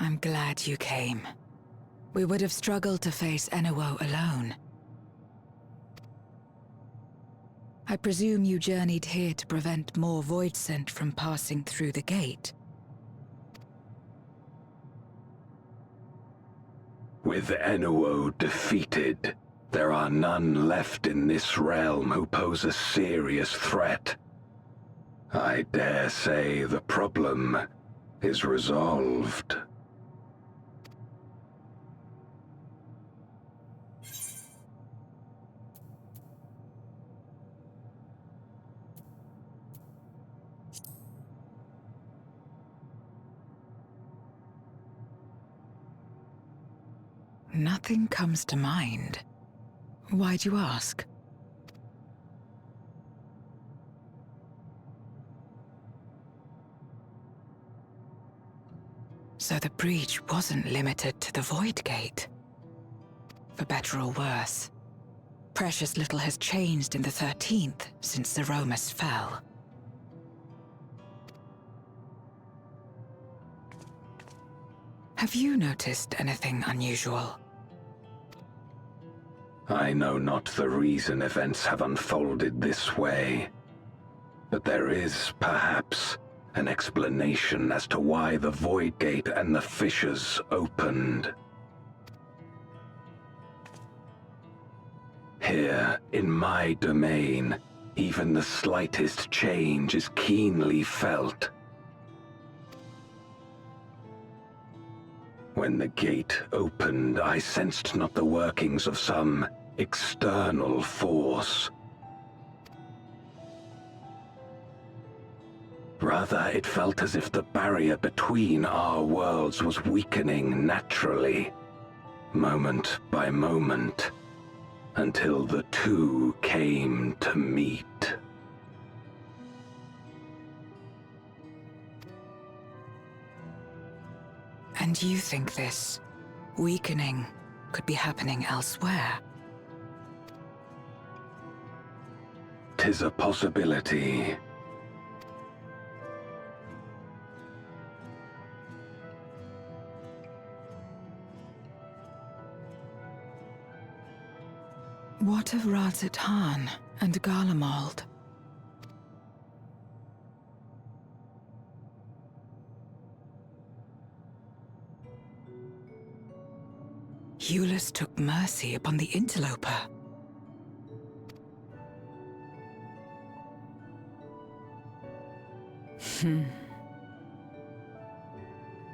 I'm glad you came. We would have struggled to face Enuo alone. I presume you journeyed here to prevent more Voidsent from passing through the gate. With Enuo defeated, there are none left in this realm who pose a serious threat. I dare say the problem is resolved. Nothing comes to mind. Why'd you ask? So the breach wasn't limited to the Void Gate. For better or worse, precious little has changed in the 13th since the Romus fell. Have you noticed anything unusual? I know not the reason events have unfolded this way, but there is, perhaps, an explanation as to why the Void Gate and the fissures opened. Here, in my domain, even the slightest change is keenly felt. When the gate opened, I sensed not the workings of some external force. Rather, it felt as if the barrier between our worlds was weakening naturally, moment by moment, until the two came to meet. And you think this weakening could be happening elsewhere? 'Tis a possibility. What of Razat Han and Garlemald? Eulus took mercy upon the interloper.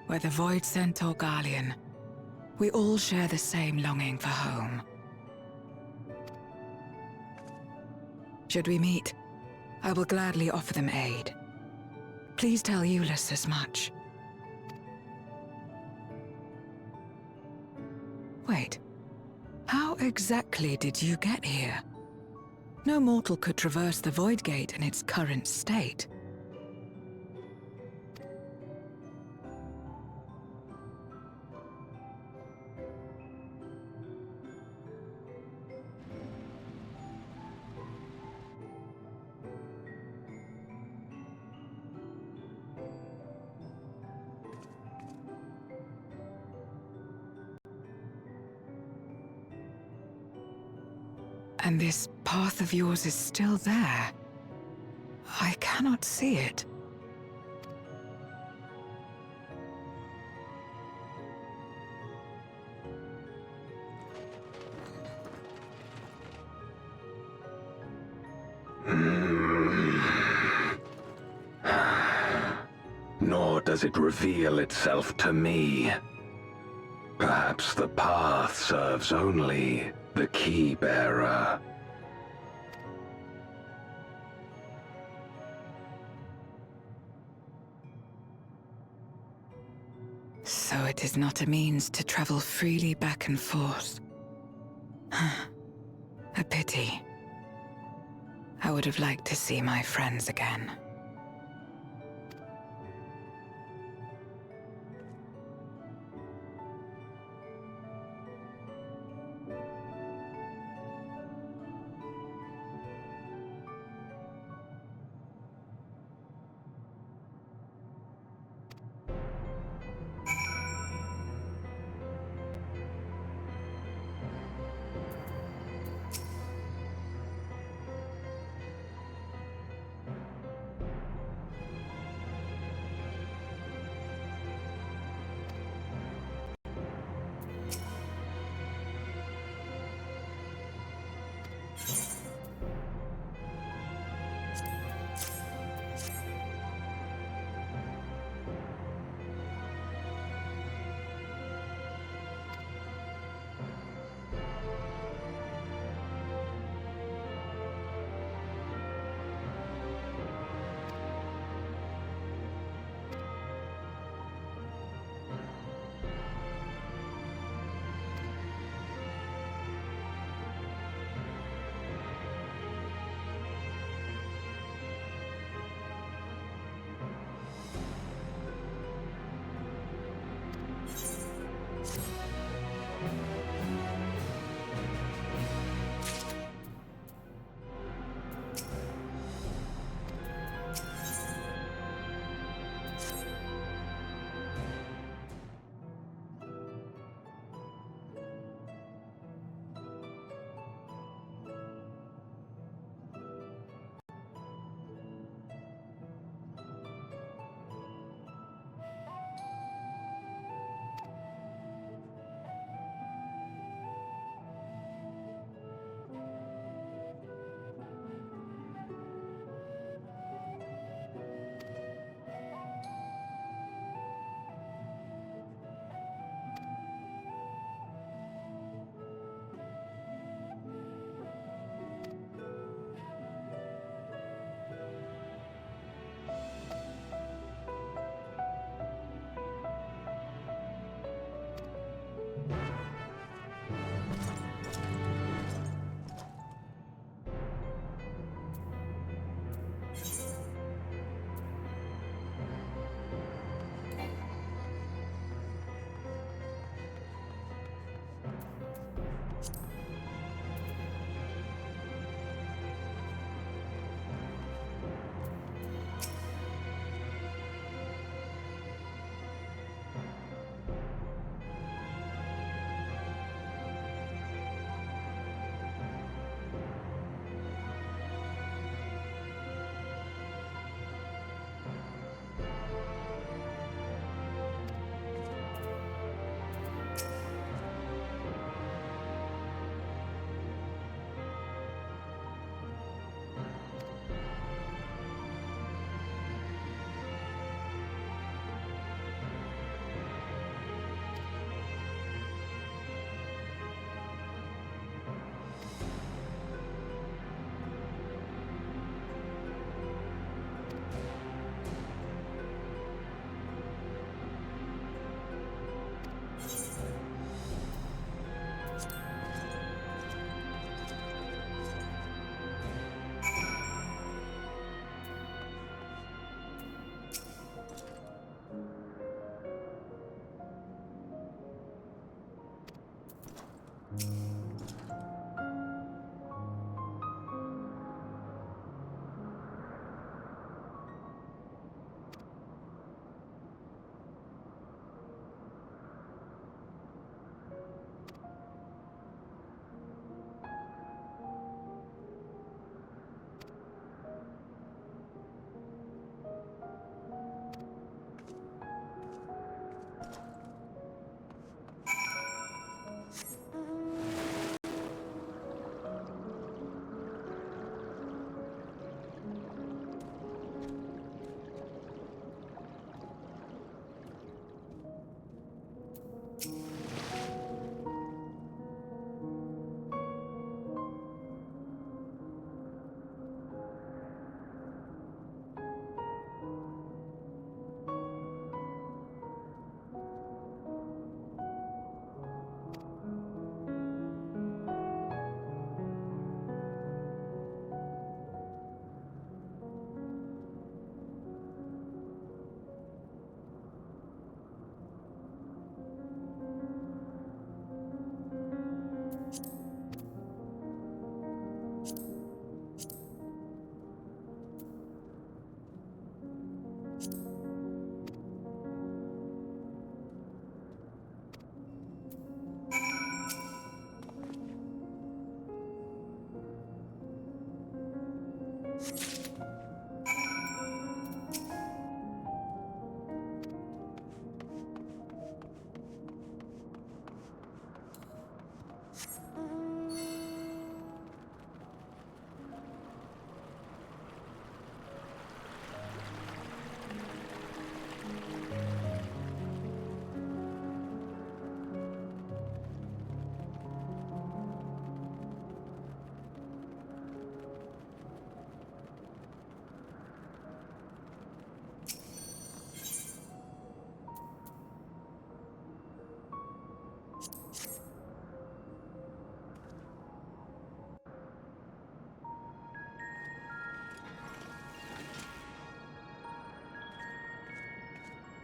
Whether Voidsent or Garlean, we all share the same longing for home. Should we meet, I will gladly offer them aid. Please tell Eulus as much. Wait, how exactly did you get here? No mortal could traverse the Void Gate in its current state. And this path of yours is still there. I cannot see it. Nor does it reveal itself to me. Perhaps the path serves only the key bearer. So it is not a means to travel freely back and forth. A pity. I would have liked to see my friends again.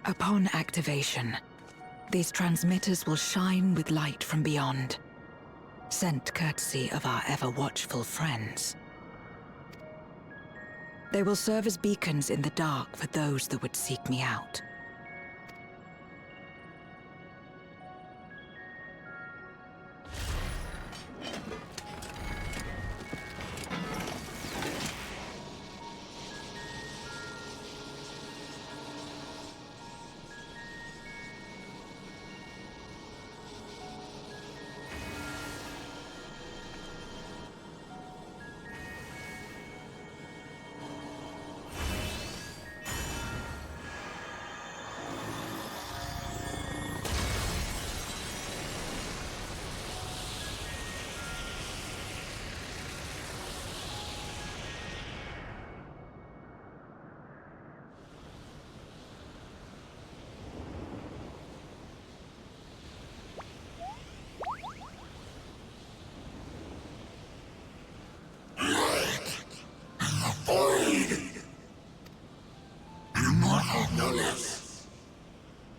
Upon activation, these transmitters will shine with light from beyond, sent courtesy of our ever-watchful friends. They will serve as beacons in the dark for those that would seek me out.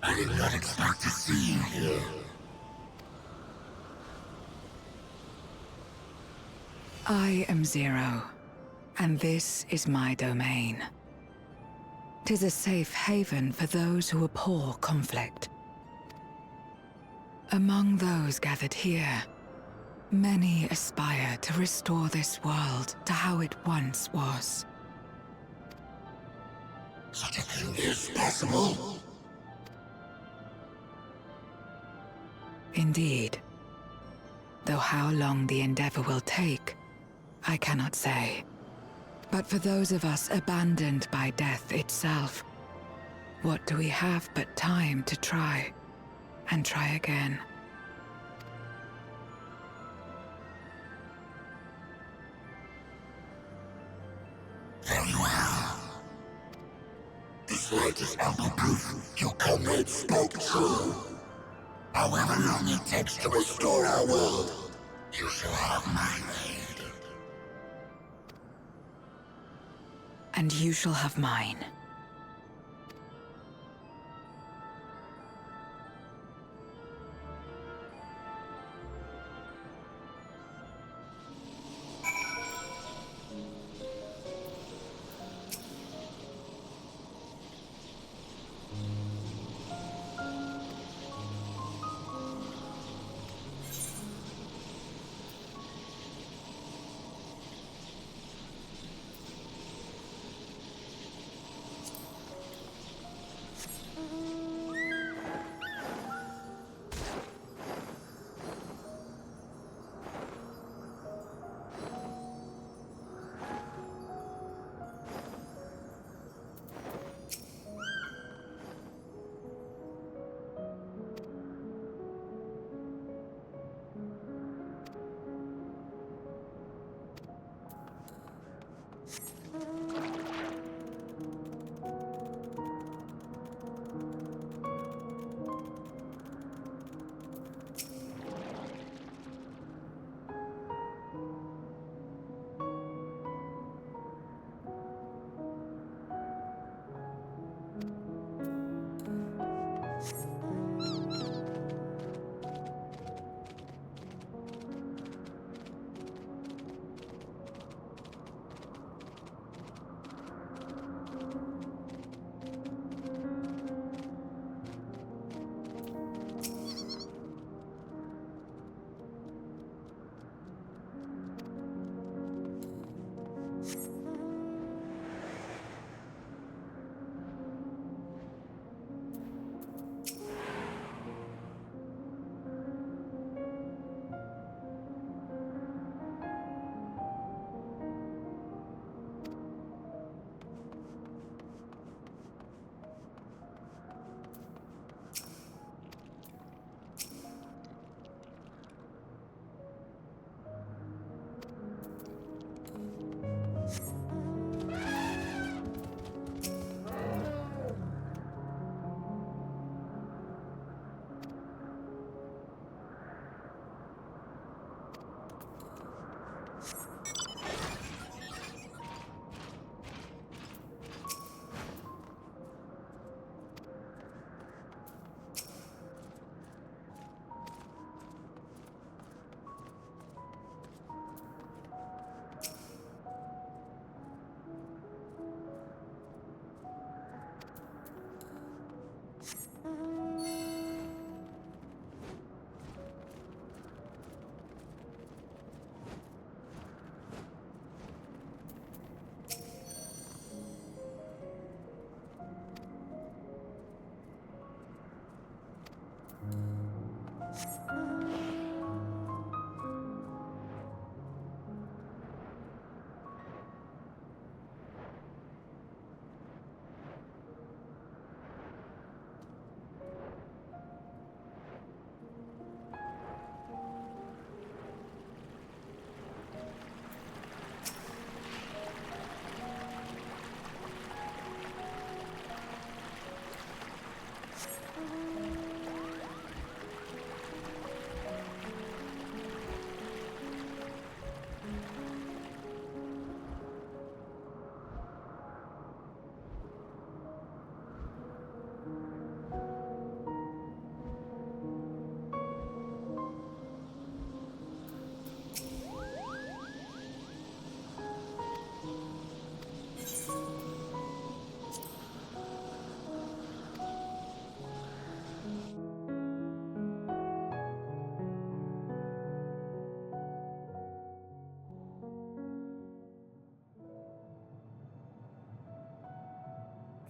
I did not expect to see you here. I am Zero, and this is my domain. 'Tis a safe haven for those who abhor conflict. Among those gathered here, many aspire to restore this world to how it once was. Such a thing is possible? Indeed. Though how long the endeavor will take, I cannot say. But for those of us abandoned by death itself, what do we have but time to try, and try again? Very well. This light is ample proof your comrade spoke true. However long it takes to restore our world, you shall have my aid. And you shall have mine.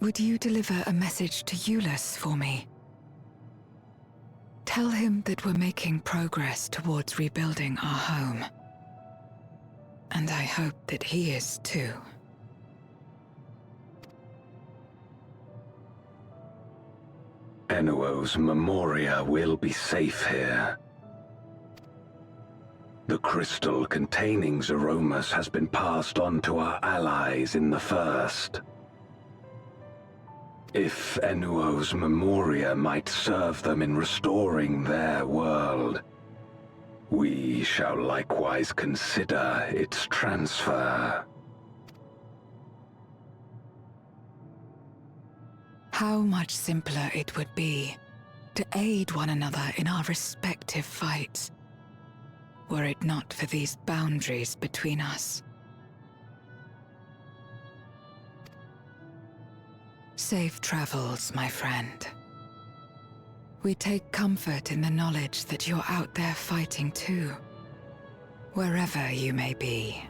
Would you deliver a message to Euless for me? Tell him that we're making progress towards rebuilding our home. And I hope that he is too. Enuo's Memoria will be safe here. The crystal containing Zeromus has been passed on to our allies in the First. If Enuo's Memoria might serve them in restoring their world, we shall likewise consider its transfer. How much simpler it would be to aid one another in our respective fights, were it not for these boundaries between us. Safe travels, my friend. We take comfort in the knowledge that you're out there fighting too, wherever you may be.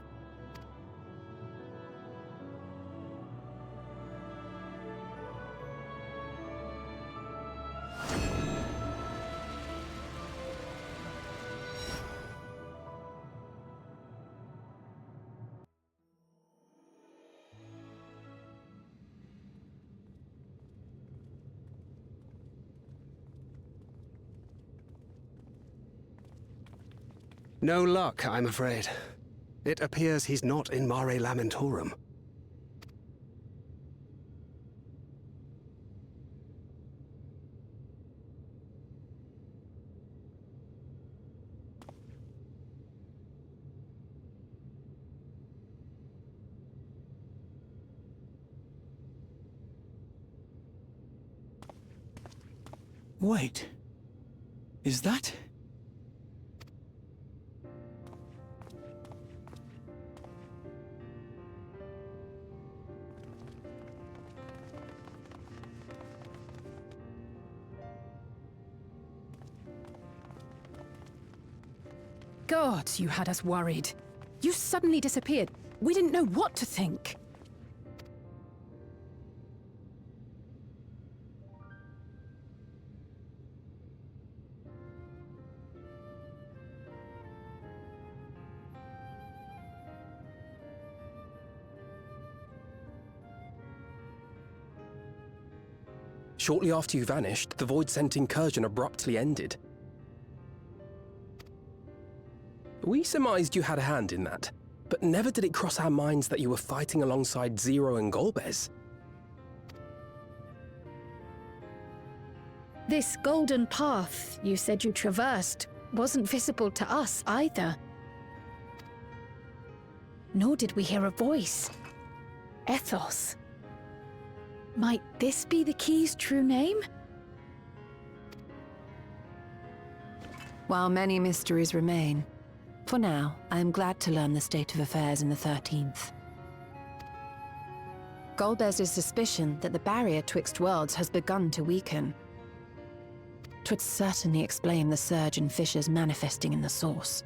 No luck, I'm afraid. It appears he's not in Mare Lamentorum. Wait. Is that... Gods, you had us worried. You suddenly disappeared. We didn't know what to think. Shortly after you vanished, the Void-Sent incursion abruptly ended. We surmised you had a hand in that, but never did it cross our minds that you were fighting alongside Zero and Golbez. This golden path you said you traversed wasn't visible to us either. Nor did we hear a voice. Ethos. Might this be the key's true name? While many mysteries remain, for now, I am glad to learn the state of affairs in the 13th. Golbez's suspicion that the barrier twixt worlds has begun to weaken. 'Twould certainly explain the surge in fissures manifesting in the source.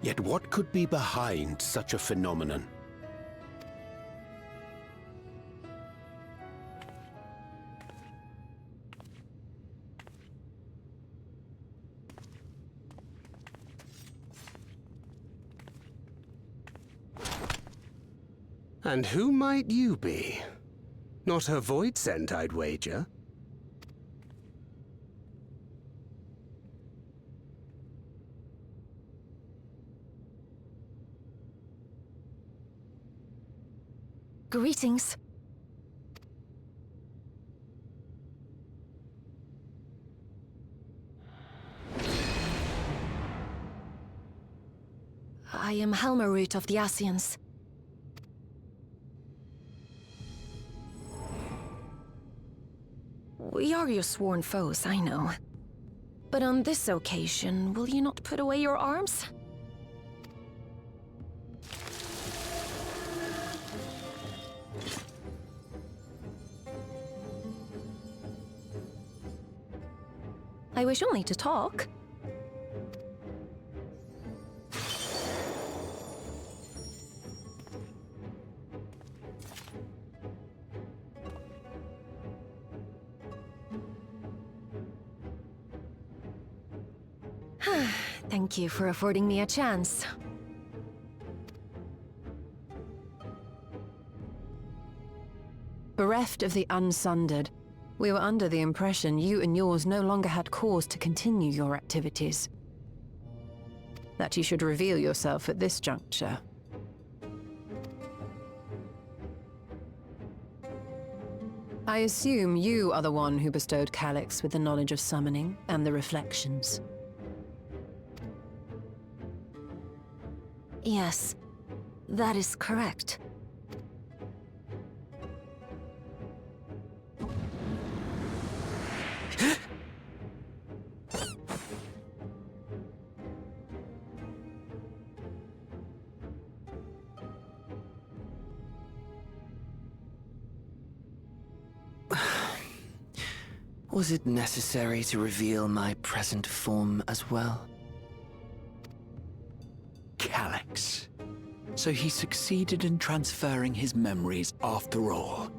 Yet what could be behind such a phenomenon? And who might you be? Not a Void-Sent, I'd wager. Greetings. I am Helmarut of the Asians. We are your sworn foes, I know. But on this occasion, will you not put away your arms? I wish only to talk. Thank you for affording me a chance. Bereft of the Unsundered, we were under the impression you and yours no longer had cause to continue your activities. That you should reveal yourself at this juncture. I assume you are the one who bestowed Calyx with the knowledge of summoning and the reflections. Yes, that is correct. Was it necessary to reveal my present form as well? Calyx. So he succeeded in transferring his memories after all.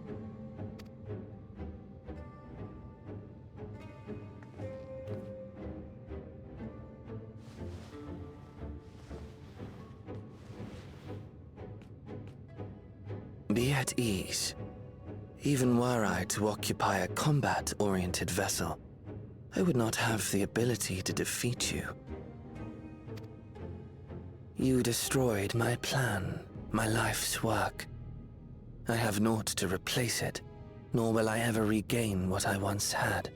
Be at ease. Even were I to occupy a combat-oriented vessel, I would not have the ability to defeat you. You destroyed my plan, my life's work. I have naught to replace it, nor will I ever regain what I once had.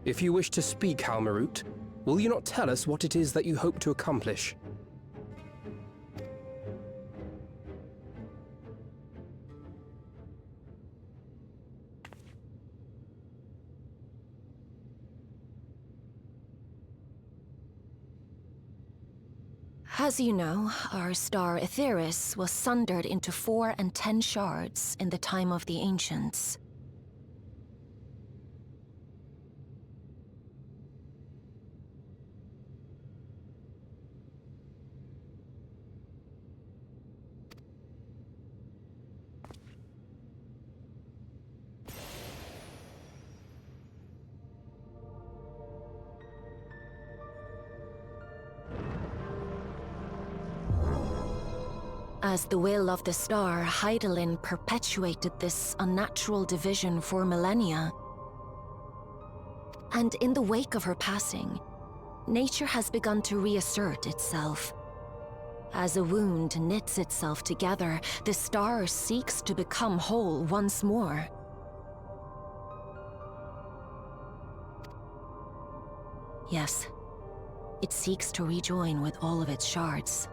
If you wish to speak, Halmarut, will you not tell us what it is that you hope to accomplish? As you know, our star Aetheris was sundered into 4 and 10 shards in the time of the Ancients. As the will of the star, Hydaelyn perpetuated this unnatural division for millennia. And in the wake of her passing, nature has begun to reassert itself. As a wound knits itself together, the star seeks to become whole once more. Yes, it seeks to rejoin with all of its shards.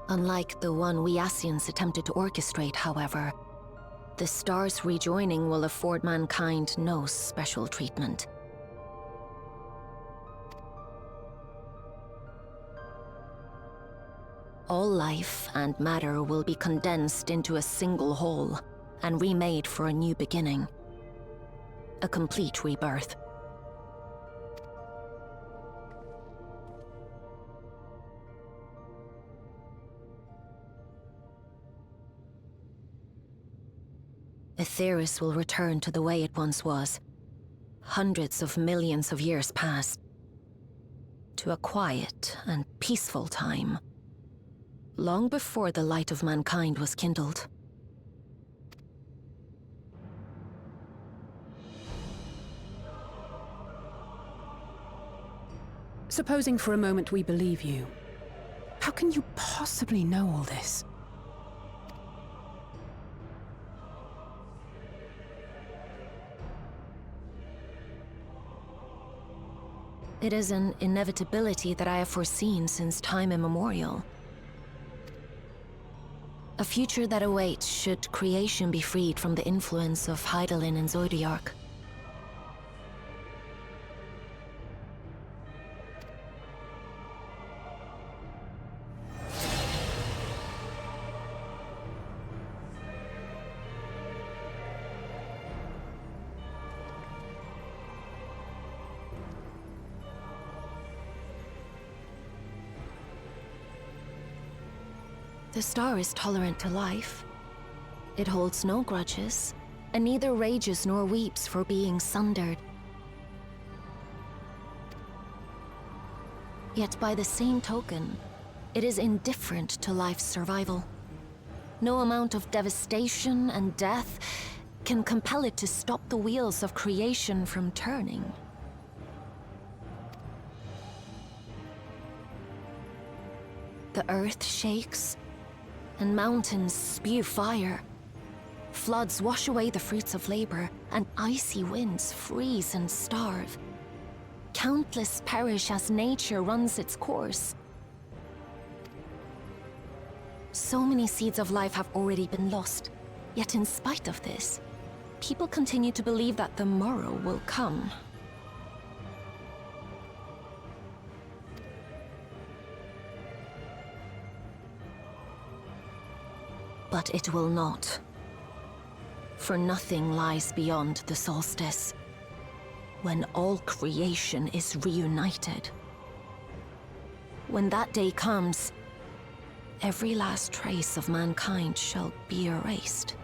Unlike the one we Ascians attempted to orchestrate, however, the star's rejoining will afford mankind no special treatment. All life and matter will be condensed into a single whole and remade for a new beginning. A complete rebirth. Aetheris will return to the way it once was, hundreds of millions of years past, to a quiet and peaceful time, long before the light of mankind was kindled. Supposing for a moment we believe you, how can you possibly know all this? It is an inevitability that I have foreseen since time immemorial. A future that awaits should creation be freed from the influence of Hydaelyn and Zodiark. The star is tolerant to life. It holds no grudges, and neither rages nor weeps for being sundered. Yet by the same token, it is indifferent to life's survival. No amount of devastation and death can compel it to stop the wheels of creation from turning. The earth shakes, and mountains spew fire. Floods wash away the fruits of labor, and icy winds freeze and starve. Countless perish as nature runs its course. So many seeds of life have already been lost, yet in spite of this, people continue to believe that the morrow will come. But it will not. For nothing lies beyond the solstice, when all creation is reunited. When that day comes, every last trace of mankind shall be erased.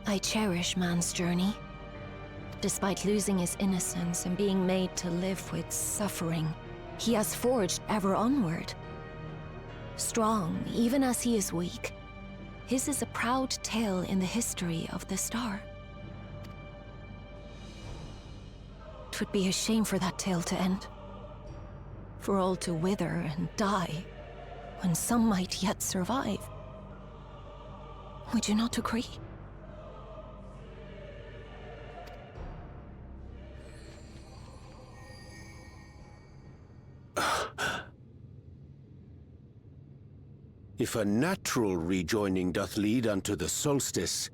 I cherish man's journey. Despite losing his innocence and being made to live with suffering, he has forged ever onward. Strong, even as he is weak, his is a proud tale in the history of the star. 'Twould be a shame for that tale to end. For all to wither and die, when some might yet survive. Would you not agree? If a natural rejoining doth lead unto the solstice,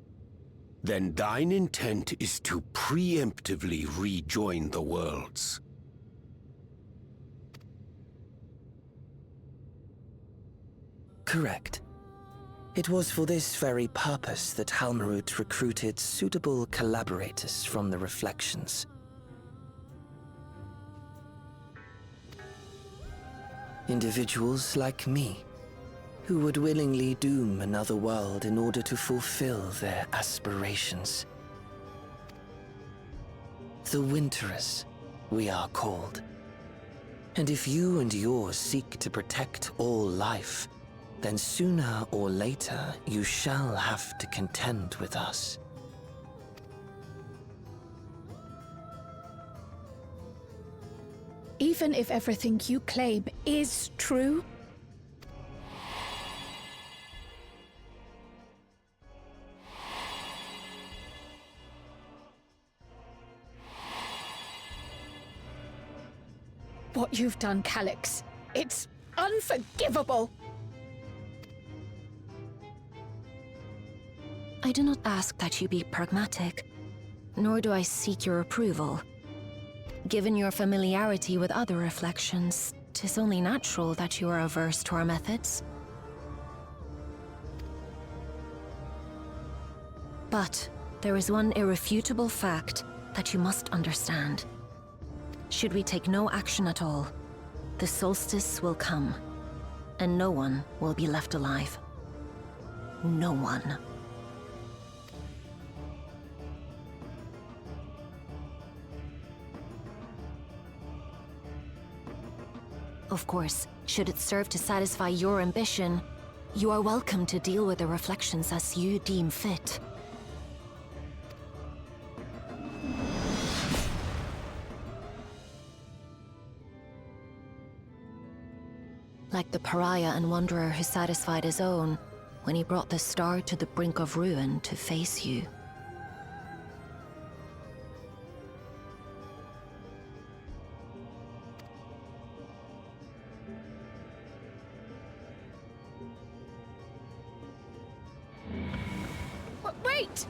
then thine intent is to preemptively rejoin the worlds. Correct. It was for this very purpose that Halmarut recruited suitable collaborators from the Reflections. Individuals like me, who would willingly doom another world in order to fulfill their aspirations. The Winterers, we are called. And if you and yours seek to protect all life, then sooner or later you shall have to contend with us. Even if everything you claim is true, what you've done, Calyx, it's unforgivable! I do not ask that you be pragmatic, nor do I seek your approval. Given your familiarity with other reflections, 'tis only natural that you are averse to our methods. But there is one irrefutable fact that you must understand. Should we take no action at all, the solstice will come, and no one will be left alive. No one. Of course, should it serve to satisfy your ambition, you are welcome to deal with the reflections as you deem fit. Like the pariah and wanderer who satisfied his own when he brought the star to the brink of ruin to face you. Wait!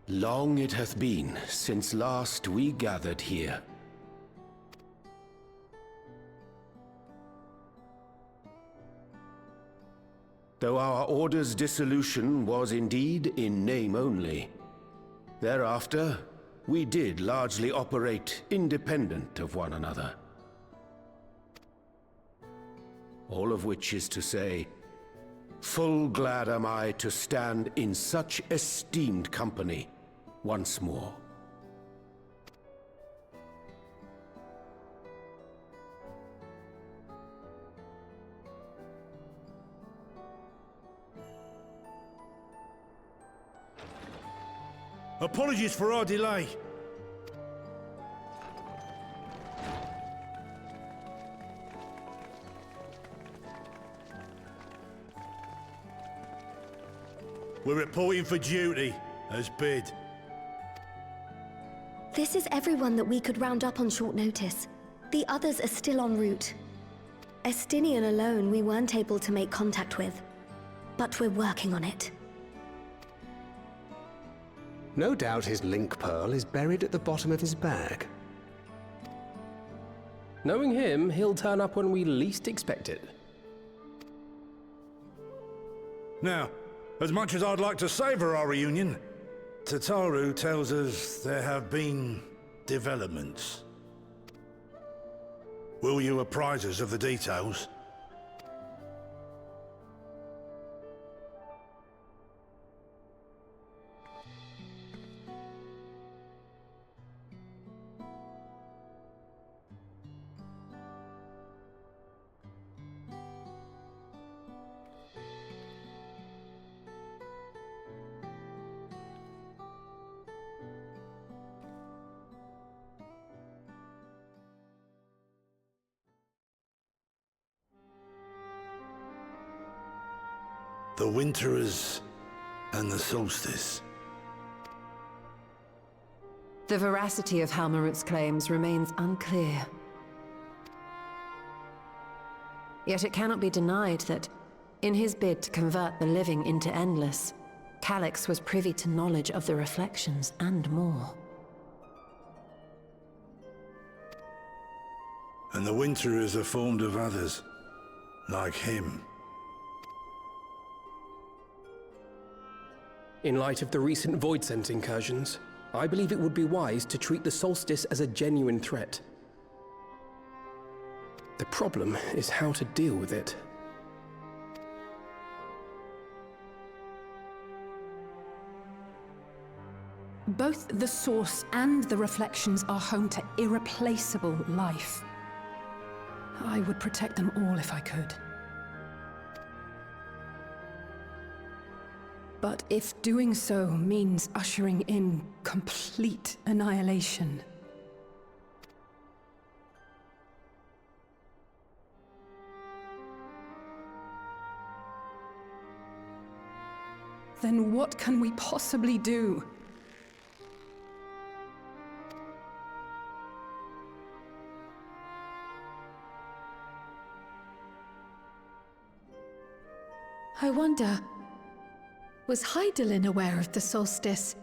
Long it hath been since last we gathered here. Though our Order's dissolution was indeed in name only, thereafter we did largely operate independent of one another. All of which is to say, full glad am I to stand in such esteemed company once more. Apologies for our delay. We're reporting for duty, as bid. This is everyone that we could round up on short notice. The others are still en route. Estinian alone we weren't able to make contact with, but we're working on it. No doubt his link pearl is buried at the bottom of his bag. Knowing him, he'll turn up when we least expect it. Now, as much as I'd like to savor our reunion, Tataru tells us there have been developments. Will you apprise us of the details? The Winterers and the Solstice. The veracity of Halmarut's claims remains unclear. Yet it cannot be denied that, in his bid to convert the living into endless, Calyx was privy to knowledge of the reflections and more. And the Winterers are formed of others, like him. In light of the recent Voidsent incursions, I believe it would be wise to treat the Solstice as a genuine threat. The problem is how to deal with it. Both the Source and the Reflections are home to irreplaceable life. I would protect them all if I could. But if doing so means ushering in complete annihilation, then what can we possibly do? I wonder, was Hydaelyn aware of the solstice?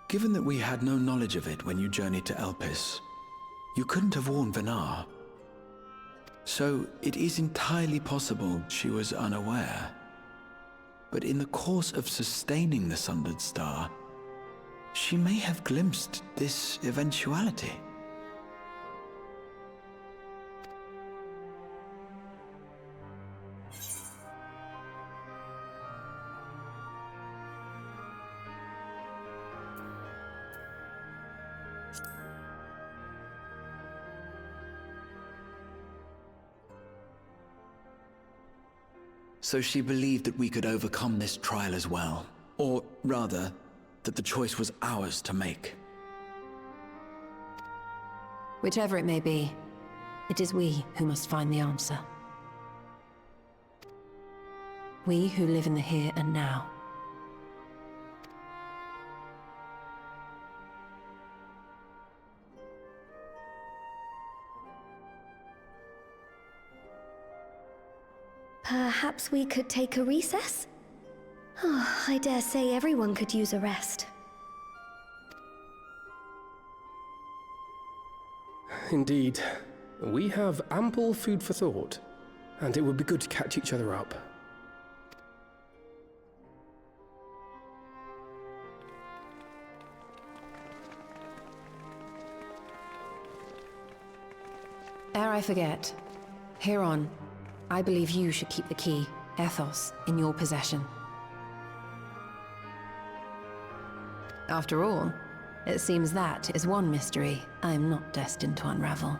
Given that we had no knowledge of it when you journeyed to Elpis, you couldn't have warned Venar. So it is entirely possible she was unaware. But in the course of sustaining the Sundered Star, she may have glimpsed this eventuality. So she believed that we could overcome this trial as well. Or rather, that the choice was ours to make. Whichever it may be, it is we who must find the answer. We who live in the here and now. Perhaps we could take a recess? Oh, I dare say everyone could use a rest. Indeed. We have ample food for thought, and it would be good to catch each other up. Ere I forget, Heron, I believe you should keep the key, Ethos, in your possession. After all, it seems that is one mystery I am not destined to unravel.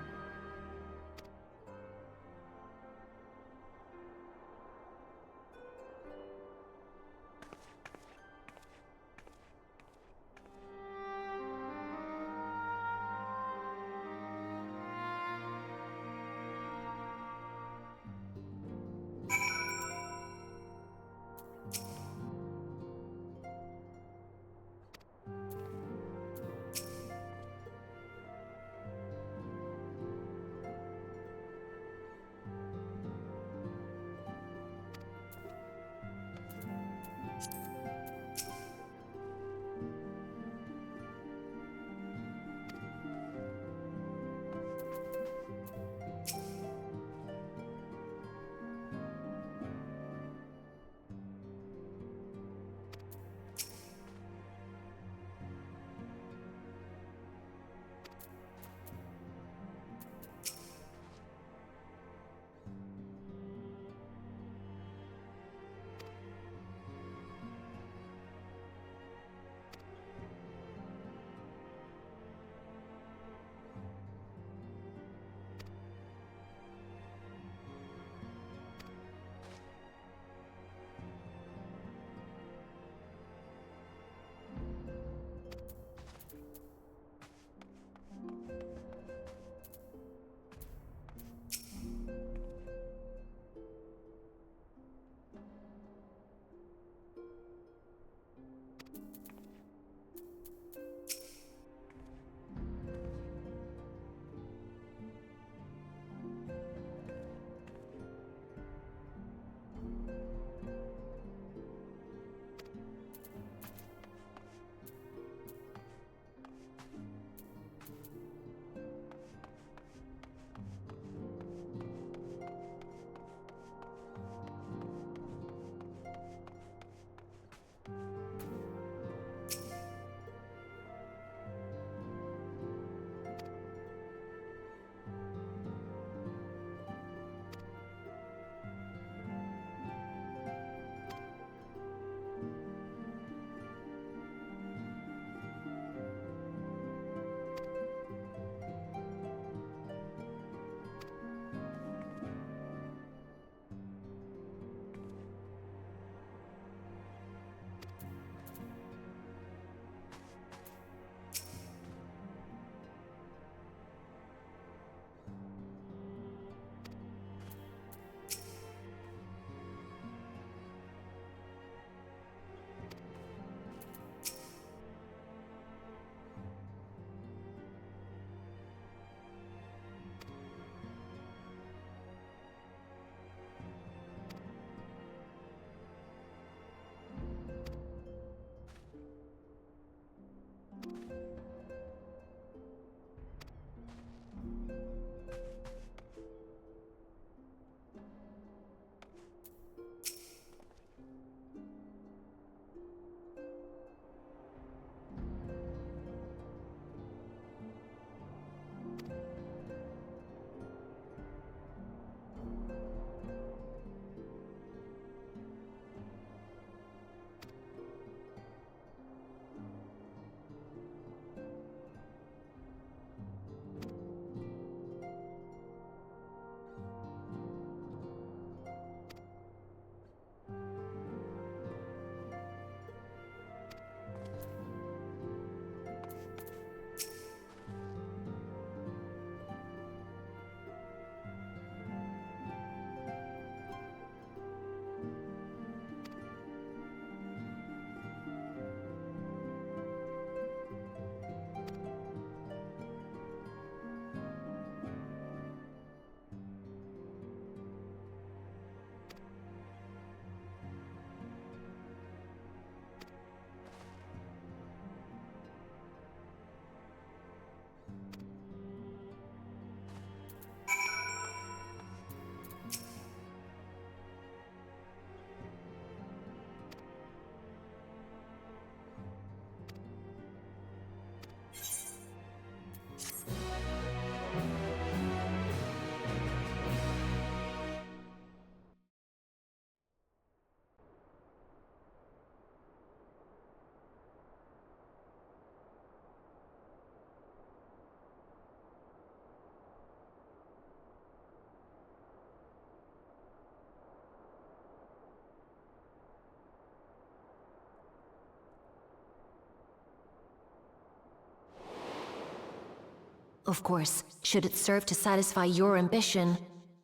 Of course, should it serve to satisfy your ambition,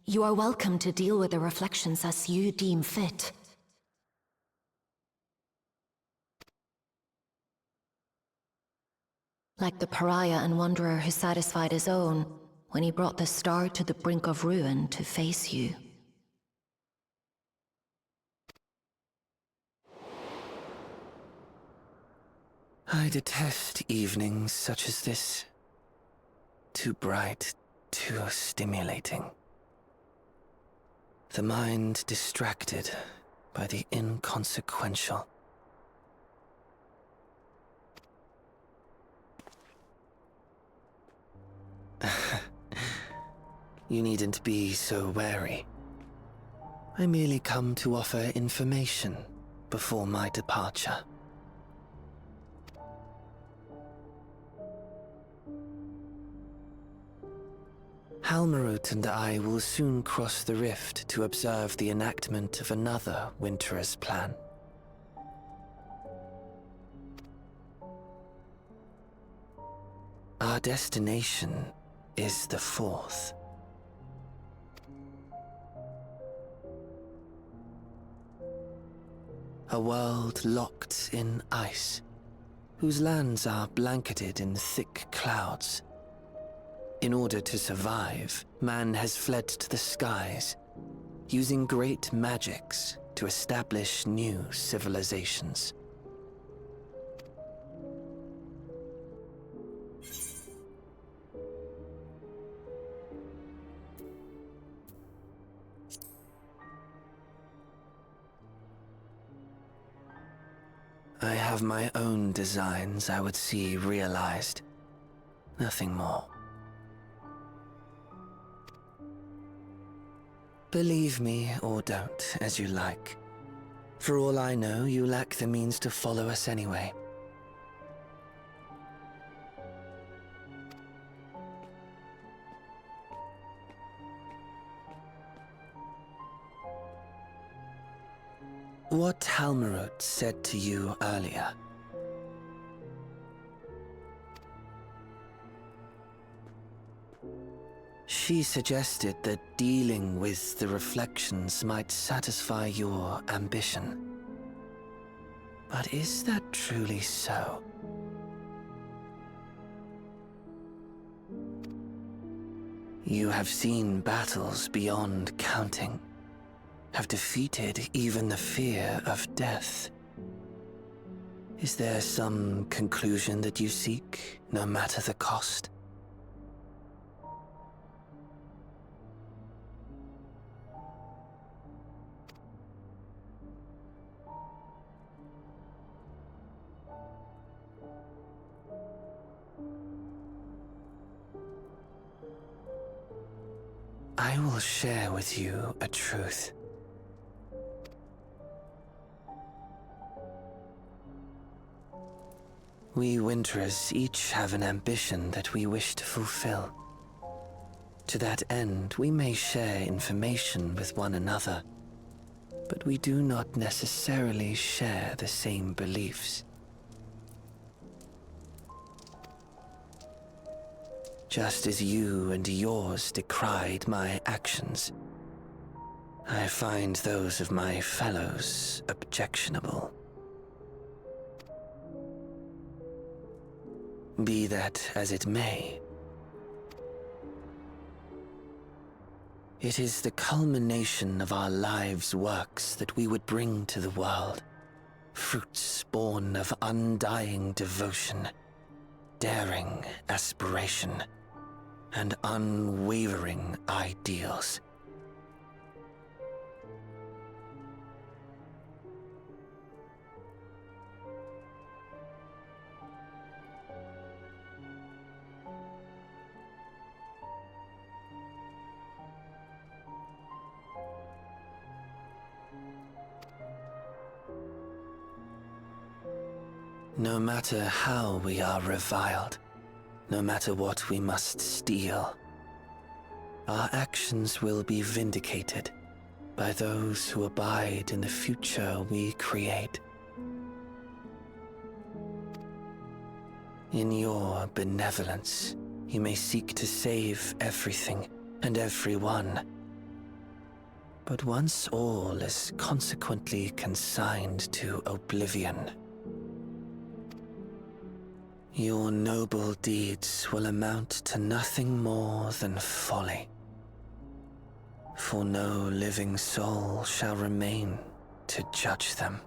you are welcome to deal with the reflections as you deem fit. Like the pariah and wanderer who satisfied his own when he brought the star to the brink of ruin to face you. I detest evenings such as this. Too bright, too stimulating. The mind distracted by the inconsequential. You needn't be so wary. I merely come to offer information before my departure. Halmarut and I will soon cross the rift to observe the enactment of another Winter's plan. Our destination is the fourth. A world locked in ice, whose lands are blanketed in thick clouds. In order to survive, man has fled to the skies, using great magics to establish new civilizations. I have my own designs I would see realized. Nothing more. Believe me or don't, as you like. For all I know, you lack the means to follow us anyway. What Halmarut said to you earlier. She suggested that dealing with the reflections might satisfy your ambition. But is that truly so? You have seen battles beyond counting, have defeated even the fear of death. Is there some conclusion that you seek, no matter the cost? I will share with you a truth. We Winterers each have an ambition that we wish to fulfill. To that end, we may share information with one another, but we do not necessarily share the same beliefs. Just as you and yours decried my actions, I find those of my fellows objectionable. Be that as it may, it is the culmination of our lives' works that we would bring to the world, fruits born of undying devotion, daring aspiration, and unwavering ideals. No matter how we are reviled, no matter what we must steal, our actions will be vindicated by those who abide in the future we create. In your benevolence, You may seek to save everything and everyone. But once all is consequently consigned to oblivion, your noble deeds will amount to nothing more than folly. For no living soul shall remain to judge them.